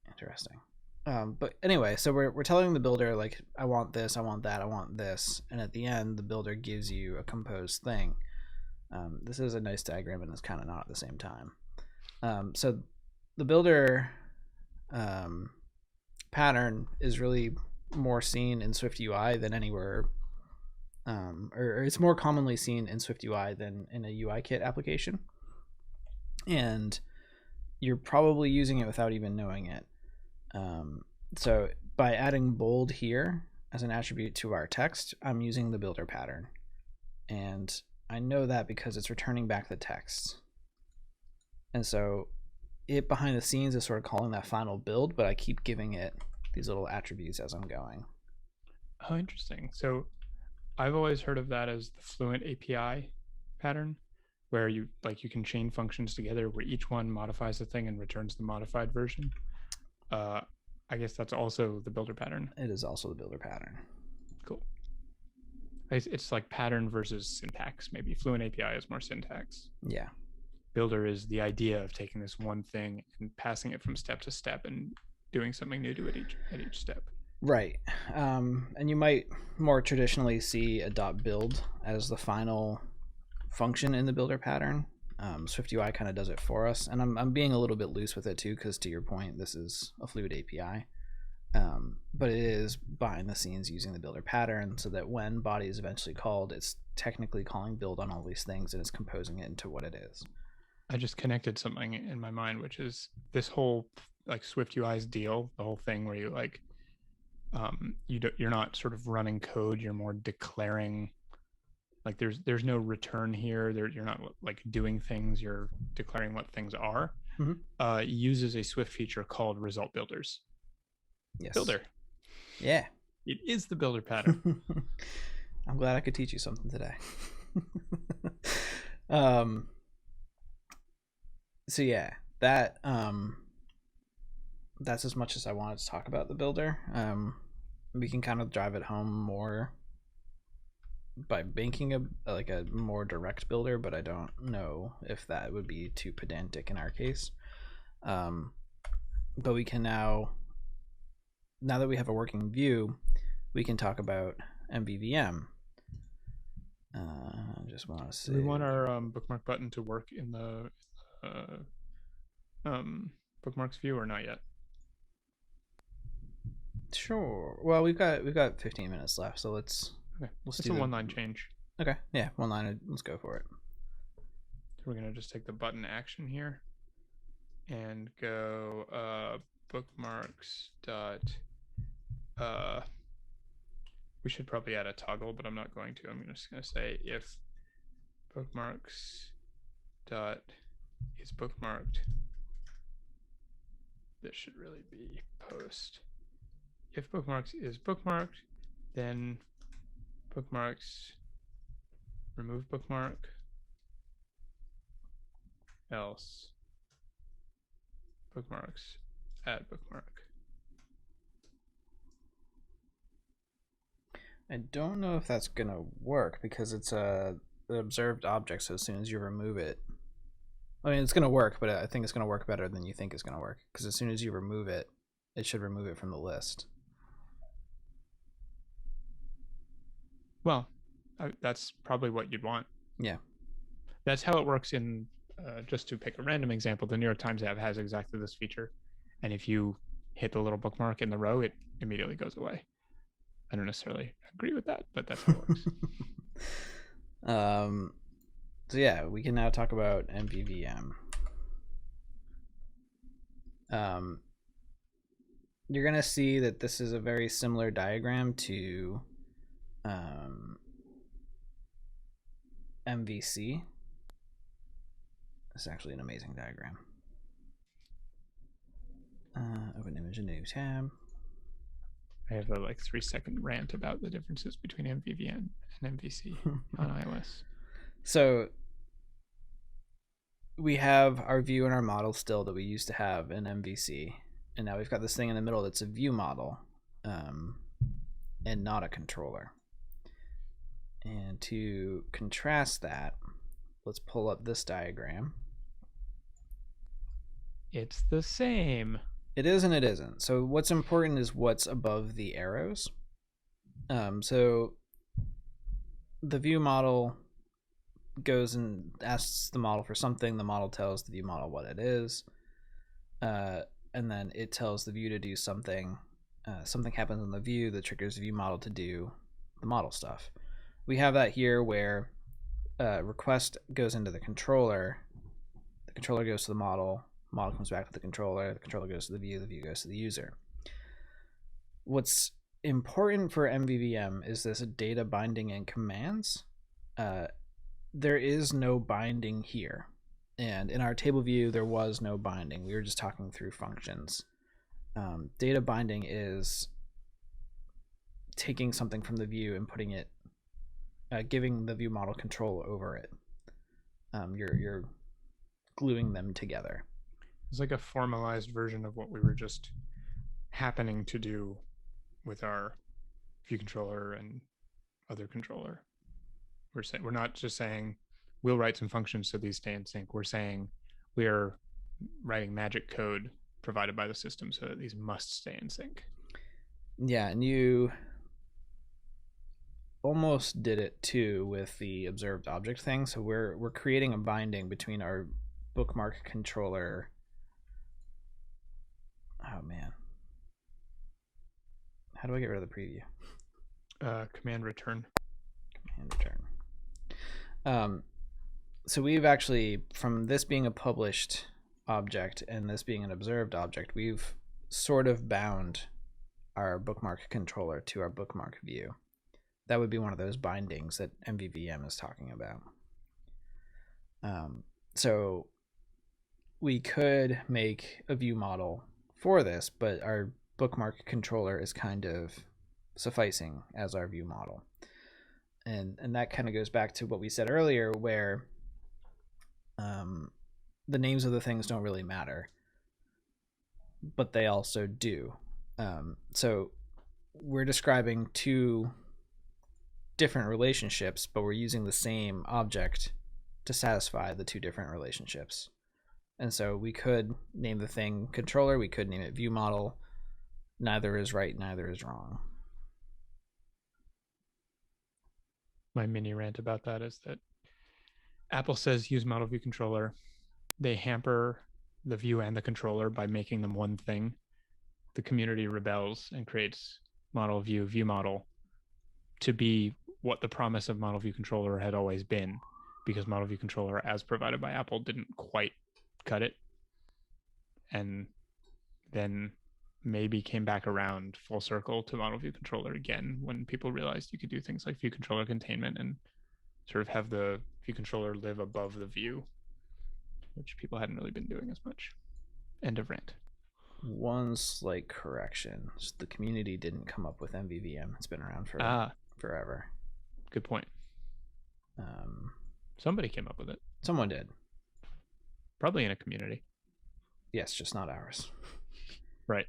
Interesting. But anyway, so we're telling the builder, like, I want this, I want that, I want this, and at the end the builder gives you a composed thing. This is a nice diagram, and it's kind of not at the same time. So the builder pattern is really more seen in SwiftUI than anywhere, or it's more commonly seen in SwiftUI than in a UIKit application, and you're probably using it without even knowing it. So by adding bold here as an attribute to our text, I'm using the builder pattern, and I know that because it's returning back the text. And so it behind the scenes is sort of calling that final build, but I keep giving it these little attributes as I'm going. Oh, interesting. So I've always heard of that as the Fluent API pattern, where you can chain functions together where each one modifies the thing and returns the modified version. I guess that's also the builder pattern. It is also the builder pattern. Cool. It's like pattern versus syntax. Maybe Fluent API is more syntax. Yeah. Builder is the idea of taking this one thing and passing it from step to step and doing something new to it at each step. Right. And you might more traditionally see a .build as the final function in the builder pattern. SwiftUI kind of does it for us, and I'm being a little bit loose with it too, because to your point, this is a fluid API, but it is behind the scenes using the builder pattern so that when body is eventually called, it's technically calling build on all these things and it's composing it into what it is. I just connected something in my mind, which is this whole like SwiftUI's deal, the whole thing where you like you're not sort of running code, you're more declaring. Like there's no return here. You're not like doing things. You're declaring what things are. Mm-hmm. Uses a Swift feature called result builders. Yes. Builder. Yeah. It is the builder pattern. I'm glad I could teach you something today. So yeah, that's as much as I wanted to talk about the builder. We can kind of drive it home more by making a more direct builder, but I don't know if that would be too pedantic in our case. But we can now that we have a working view, we can talk about Mvvm. I just want to see. Do we want our bookmark button to work in the bookmarks view or not yet? Sure. Well, we've got 15 minutes left, so let's. Okay. Let's do do a one-line change. Okay. Yeah, one line. Let's go for it. So we're gonna just take the button action here and go bookmarks dot. We should probably add a toggle, but I'm not going to. I'm just gonna say if bookmarks dot is bookmarked. This should really be post. If bookmarks is bookmarked, then bookmarks, remove bookmark, else, bookmarks, add bookmark. I don't know if that's gonna work because it's an observed object, so as soon as you remove it, I mean, it's gonna work, but I think it's gonna work better than you think it's gonna work, because as soon as you remove it, it should remove it from the list. Well, that's probably what you'd want. Yeah. That's how it works in, just to pick a random example, the New York Times app has exactly this feature. And if you hit the little bookmark in the row, it immediately goes away. I don't necessarily agree with that, but that's how it works. So yeah, we can now talk about Nvvm. You're gonna see that this is a very similar diagram to MVC. It's actually an amazing diagram. Open image, a new tab. I have a 3-second rant about the differences between Nvvn and MVC on iOS. So we have our view and our model still that we used to have in MVC, and now we've got this thing in the middle that's a view model and not a controller. And to contrast that, let's pull up this diagram. It's the same. It is and it isn't. So what's important is what's above the arrows. So the view model goes and asks the model for something. The model tells the view model what it is. And then it tells the view to do something. Something happens in the view that triggers the view model to do the model stuff. We have that here where request goes into the controller goes to the model comes back to the controller goes to the view goes to the user. What's important for MVVM is this data binding and commands. There is no binding here, and in our table view there was no binding. We were just talking through functions. Data binding is taking something from the view and putting it, giving the view model control over it. You're gluing them together. It's like a formalized version of what we were just happening to do with our view controller and other controller. We're not just saying we'll write some functions so these stay in sync. We're saying we're writing magic code provided by the system so that these must stay in sync. Yeah, and you almost did it too with the observed object thing. So we're creating a binding between our bookmark controller. Oh man, how do I get rid of the preview? Command return. Command return. So we've actually, from this being a published object and this being an observed object, we've sort of bound our bookmark controller to our bookmark view. That would be one of those bindings that Nvvm is talking about. So we could make a view model for this, but our bookmark controller is kind of sufficing as our view model. And that kind of goes back to what we said earlier, where the names of the things don't really matter, but they also do. So we're describing two different relationships, but we're using the same object to satisfy the two different relationships. And so we could name the thing controller, we could name it view model. Neither is right, neither is wrong. My mini rant about that is that Apple says use model view controller. They hamper the view and the controller by making them one thing. The community rebels and creates model view, view model to be what the promise of model view controller had always been, because model view controller as provided by Apple didn't quite cut it, and then maybe came back around full circle to model view controller again when people realized you could do things like view controller containment and sort of have the view controller live above the view, which people hadn't really been doing as much. End of rant. One slight correction: the community didn't come up with Nvvm. It's been around for forever. Good point. Um, Somebody came up with it. Someone did. Probably in a community. Yes, just not ours. Right.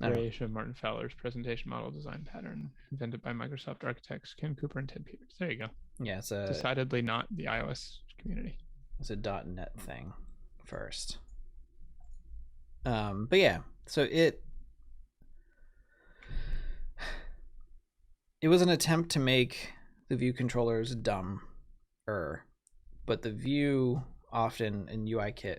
Variation of Martin Fowler's presentation model design pattern invented by Microsoft architects Ken Cooper and Ted Peters. There you go. Yeah, it's a Decidedly not the iOS community. It's a .NET thing first. But yeah, so it was an attempt to make the view controllers dumber, but the view often in UIKit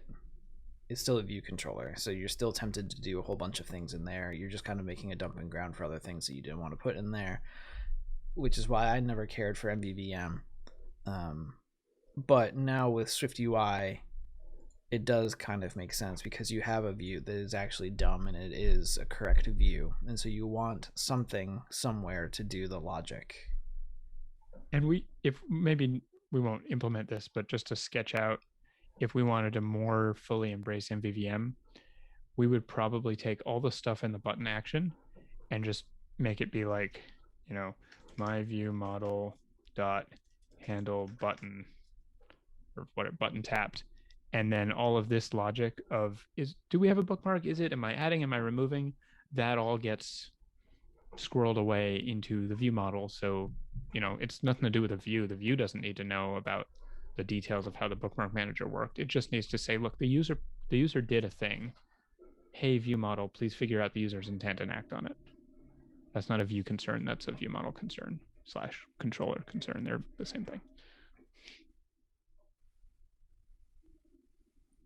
is still a view controller, so you're still tempted to do a whole bunch of things in there. You're just kind of making a dumping ground for other things that you didn't want to put in there, which is why I never cared for Nvvm. But now with SwiftUI, it does kind of make sense because you have a view that is actually dumb and it is a correct view, and so you want something somewhere to do the logic. And if maybe we won't implement this, but just to sketch out, if we wanted to more fully embrace Mvvm, we would probably take all the stuff in the button action and just make it be like, my view model dot handle button, or whatever, button tapped. And then all of this logic of do we have a bookmark? Am I adding? Am I removing? That all gets squirreled away into the view model. So, it's nothing to do with the view. The view doesn't need to know about the details of how the bookmark manager worked. It just needs to say, look, the user did a thing. Hey, view model, please figure out the user's intent and act on it. That's not a view concern. That's a view model concern / controller concern. They're the same thing.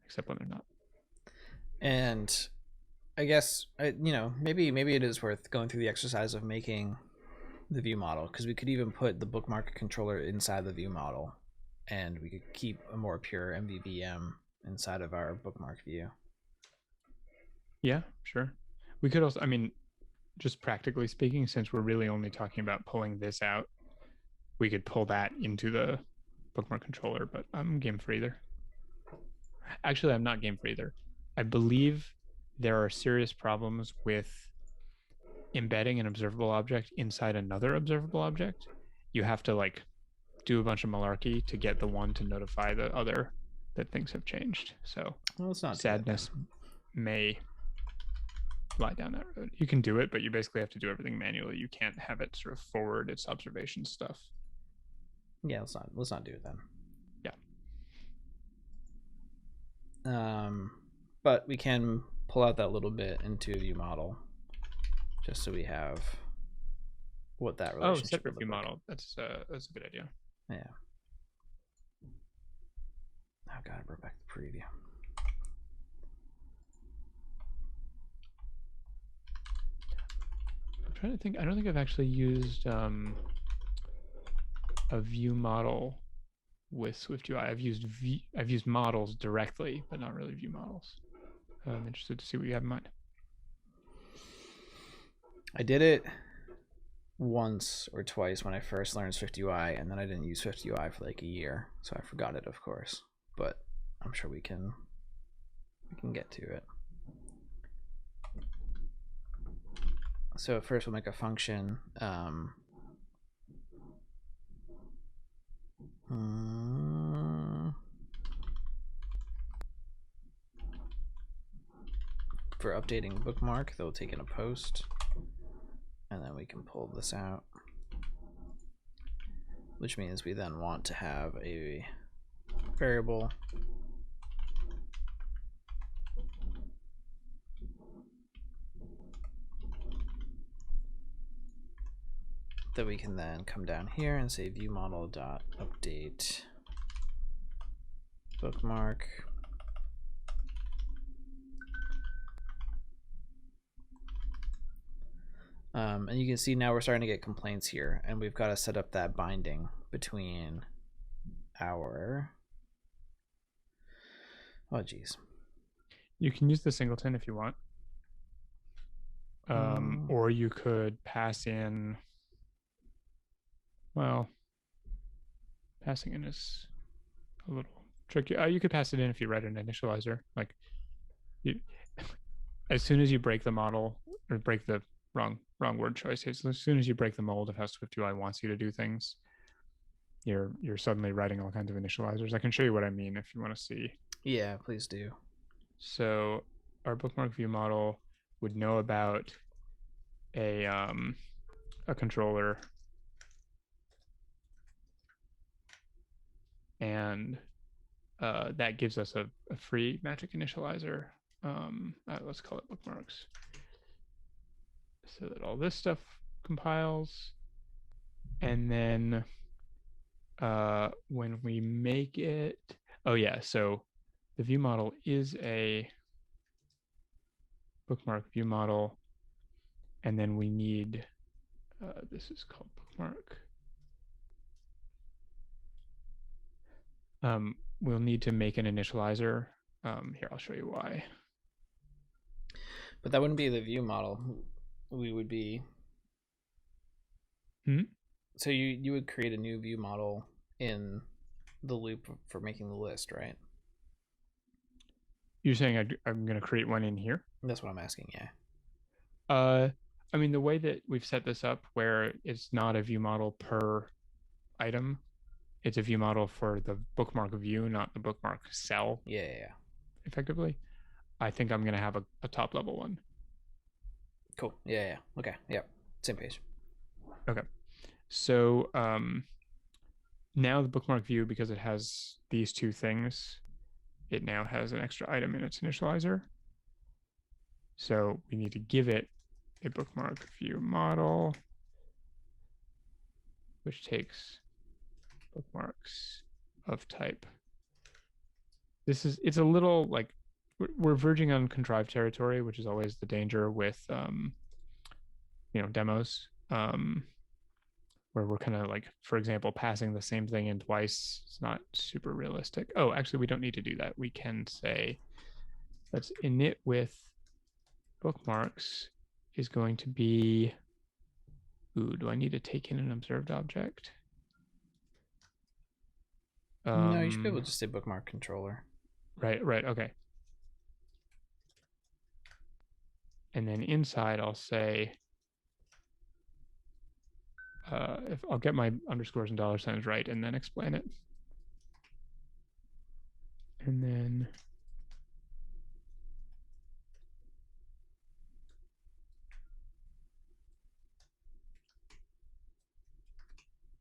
Except when they're not. And I guess, maybe it is worth going through the exercise of making the view model, because we could even put the bookmark controller inside the view model, and we could keep a more pure Mvvm inside of our bookmark view. Yeah, sure. We could also, just practically speaking, since we're really only talking about pulling this out, we could pull that into the bookmark controller, but I'm game for either. Actually, I'm not game for either. I believe there are serious problems with embedding an observable object inside another observable object. You have to do a bunch of malarkey to get the one to notify the other that things have changed. So it's not sadness may lie down that road. You can do it, but you basically have to do everything manually. You can't have it sort of forward its observation stuff. Yeah, let's not do it then. Yeah. But we can pull out that little bit into a view model, just so we have what that relationship. Separate view model. That's a good idea. Yeah. Oh god, I brought back the preview. I'm trying to think. I don't think I've actually used a view model with SwiftUI. I've used models directly, but not really view models. I'm interested to see what you have in mind. I did it once or twice when I first learned SwiftUI, and then I didn't use SwiftUI for a year, so I forgot it, of course. But I'm sure we can get to it. So first we'll make a function. For updating bookmark, they'll take in a post, and then we can pull this out, which means we then want to have a variable that we can then come down here and say view model dot update bookmark. And you can see now we're starting to get complaints here, and we've got to set up that binding between our, oh geez. You can use the singleton if you want. Or you could pass in, well, passing in is a little tricky. You could pass it in if you write an initializer, like As soon as you break the model, or break the wrong word choice, as soon as you break the mold of how SwiftUI wants you to do things, you're suddenly writing all kinds of initializers. I can show you what I mean if you want to see. Yeah, please do. So our bookmark view model would know about a controller, and that gives us a free magic initializer. Let's call it bookmarks, so that all this stuff compiles. And then when we make it, oh yeah, so the view model is a bookmark view model, and then we need, this is called bookmark. We'll need to make an initializer. Here, I'll show you why. But that wouldn't be the view model. We would be. So you would create a new view model in the loop for making the list, right? You're saying I'm going to create one in here? That's what I'm asking, yeah. I mean, the way that we've set this up, where it's not a view model per item, it's a view model for the bookmark view, not the bookmark cell. Yeah. Effectively, I think I'm going to have a top level one. Cool. Yeah. Okay. Yep. Same page. Okay. So now the bookmark view, because it has these two things, it now has an extra item in its initializer. So we need to give it a bookmark view model, which takes bookmarks of type. It's a little like we're verging on contrived territory, which is always the danger with demos, where we're kind of like, for example, passing the same thing in twice. It's not super realistic. Oh, actually, we don't need to do that. We can say, let's init with bookmarks is going to be, do I need to take in an observed object? No, you should be able to just say bookmark controller. Right, okay. And then inside I'll say, if I'll get my underscores and dollar signs right and then explain it. And then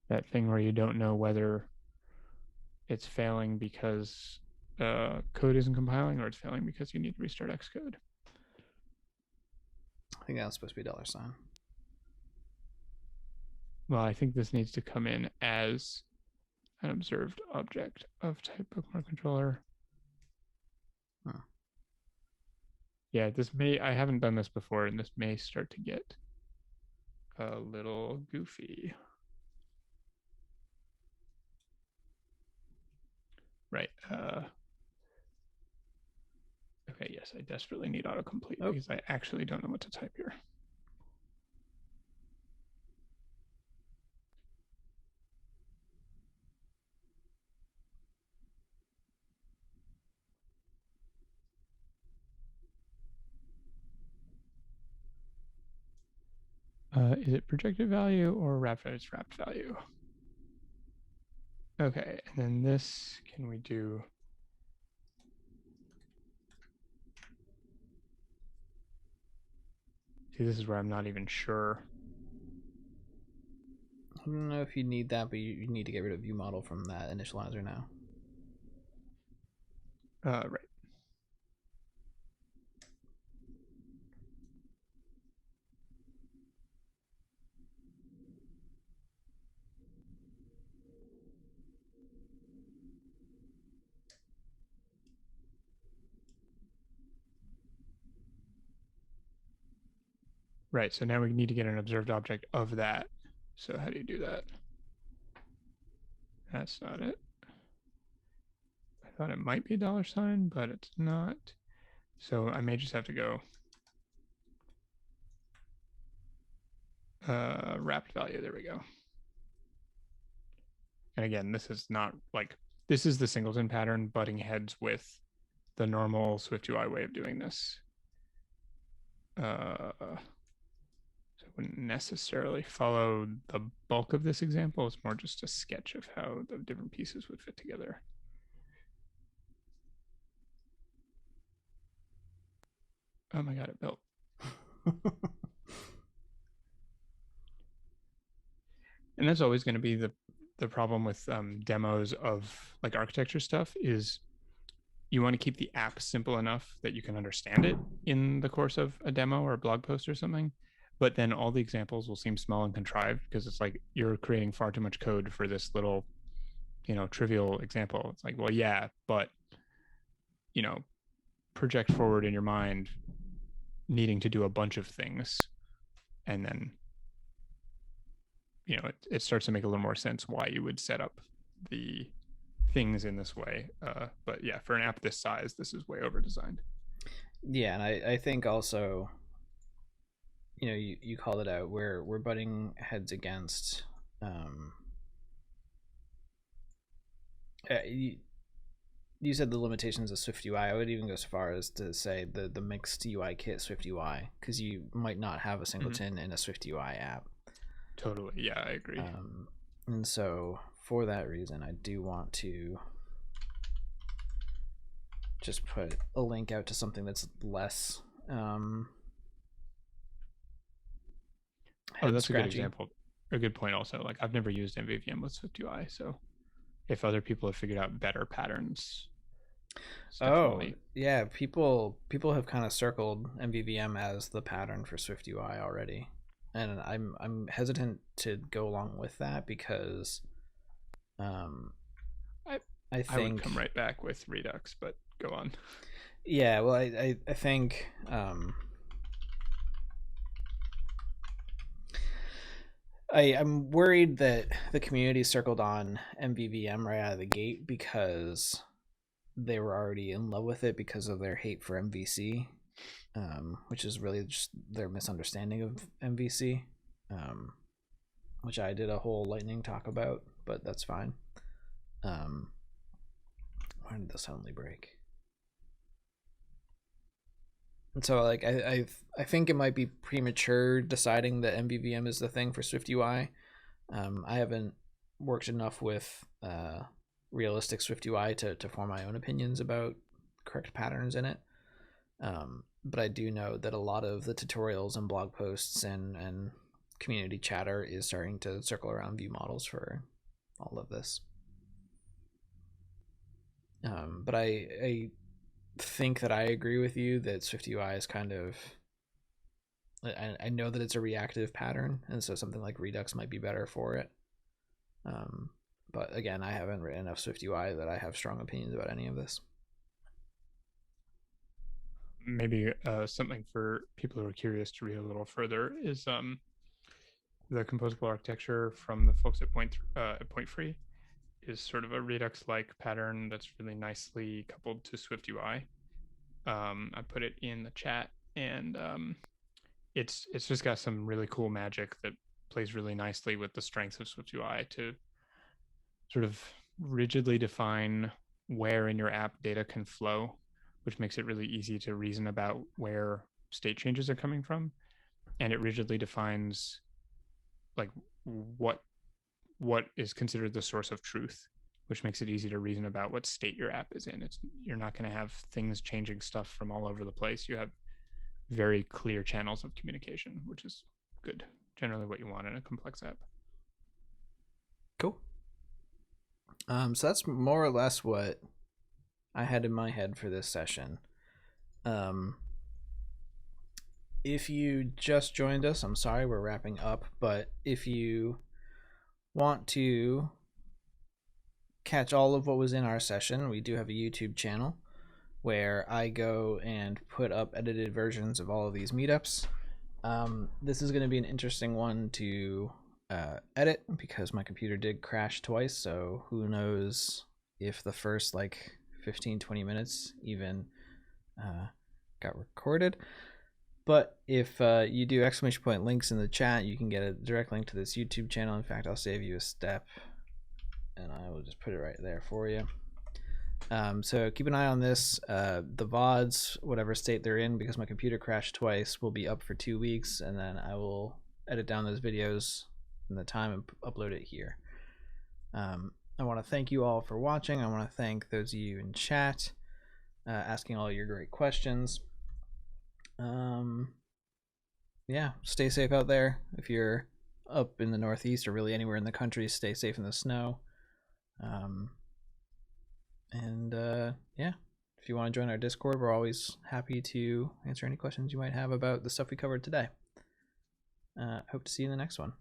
that thing where you don't know whether it's failing because code isn't compiling, or it's failing because you need to restart Xcode. I think that's supposed to be dollar sign. Well, I think this needs to come in as an observed object of type bookmark controller. Huh. Yeah, I haven't done this before, and this may start to get a little goofy. Right. Okay, yes, I desperately need autocomplete because I actually don't know what to type here. Is it projected value or wrapped value? It's wrapped value. Okay, and then this, can we do? See, this is where I'm not even sure. I don't know if you need that, but you need to get rid of view model from that initializer now. Right. Right, so now we need to get an observed object of that. So how do you do that? That's not it. I thought it might be a dollar sign, but it's not. So I may just have to go wrapped value. There we go. And again, this is not like, this is the Singleton pattern butting heads with the normal SwiftUI way of doing this. So I wouldn't necessarily follow the bulk of this example. It's more just a sketch of how the different pieces would fit together. Oh my God, it built. And that's always going to be the problem with demos of like architecture stuff is you want to keep the app simple enough that you can understand it in the course of a demo or a blog post or something. But then all the examples will seem small and contrived because it's like you're creating far too much code for this little, trivial example. It's like, well, yeah, but, project forward in your mind needing to do a bunch of things, and then it starts to make a little more sense why you would set up the things in this way. But yeah, for an app this size, this is way over designed. Yeah, and I think also, you called it out, we're butting heads against you said the limitations of SwiftUI. I would even go so far as to say the mixed UIKit SwiftUI, because you might not have a singleton in a SwiftUI app. Totally. Yeah, I agree. And so for that reason, I do want to just put a link out to something that's less that's a good example. A good point also. Like, I've never used Nvvm with SwiftUI, so if other people have figured out better patterns. Yeah, people have kind of circled Mvvm as the pattern for SwiftUI already. And I'm hesitant to go along with that because I think I would come right back with Redux, but go on. Yeah, well, I think I'm worried that the community circled on Mvvm right out of the gate because they were already in love with it because of their hate for MVC. Which is really just their misunderstanding of MVC, which I did a whole lightning talk about, but that's fine. Why did this suddenly break? And so, like, I think it might be premature deciding that Mvvm is the thing for SwiftUI. I haven't worked enough with realistic SwiftUI to form my own opinions about correct patterns in it. But I do know that a lot of the tutorials and blog posts and community chatter is starting to circle around view models for all of this. But I think that I agree with you that SwiftUI is kind of, I know that it's a reactive pattern, and so something like Redux might be better for it. But again, I haven't written enough SwiftUI that I have strong opinions about any of this. Maybe something for people who are curious to read a little further is the Composable Architecture from the folks at Point Free is sort of a Redux-like pattern that's really nicely coupled to SwiftUI. I put it in the chat, and it's just got some really cool magic that plays really nicely with the strengths of SwiftUI to sort of rigidly define where in your app data can flow, which makes it really easy to reason about where state changes are coming from. And it rigidly defines like what is considered the source of truth, which makes it easy to reason about what state your app is in. You're not going to have things changing stuff from all over the place. You have very clear channels of communication, which is good. Generally what you want in a complex app. Cool. So that's more or less what I had in my head for this session. If you just joined us, I'm sorry, we're wrapping up, but if you want to catch all of what was in our session, we do have a YouTube channel where I go and put up edited versions of all of these meetups. This is going to be an interesting one to edit because my computer did crash twice, so who knows if the first 15-20 minutes even got recorded. But if you do ! links in the chat, you can get a direct link to this YouTube channel. In fact, I'll save you a step and I will just put it right there for you. So keep an eye on this. The VODs, whatever state they're in, because my computer crashed twice, will be up for 2 weeks, and then I will edit down those videos in the time and upload it here. I want to thank you all for watching. I want to thank those of you in chat asking all your great questions. Yeah, stay safe out there. If you're up in the Northeast or really anywhere in the country, stay safe in the snow. Yeah, if you want to join our Discord, we're always happy to answer any questions you might have about the stuff we covered today. Hope to see you in the next one.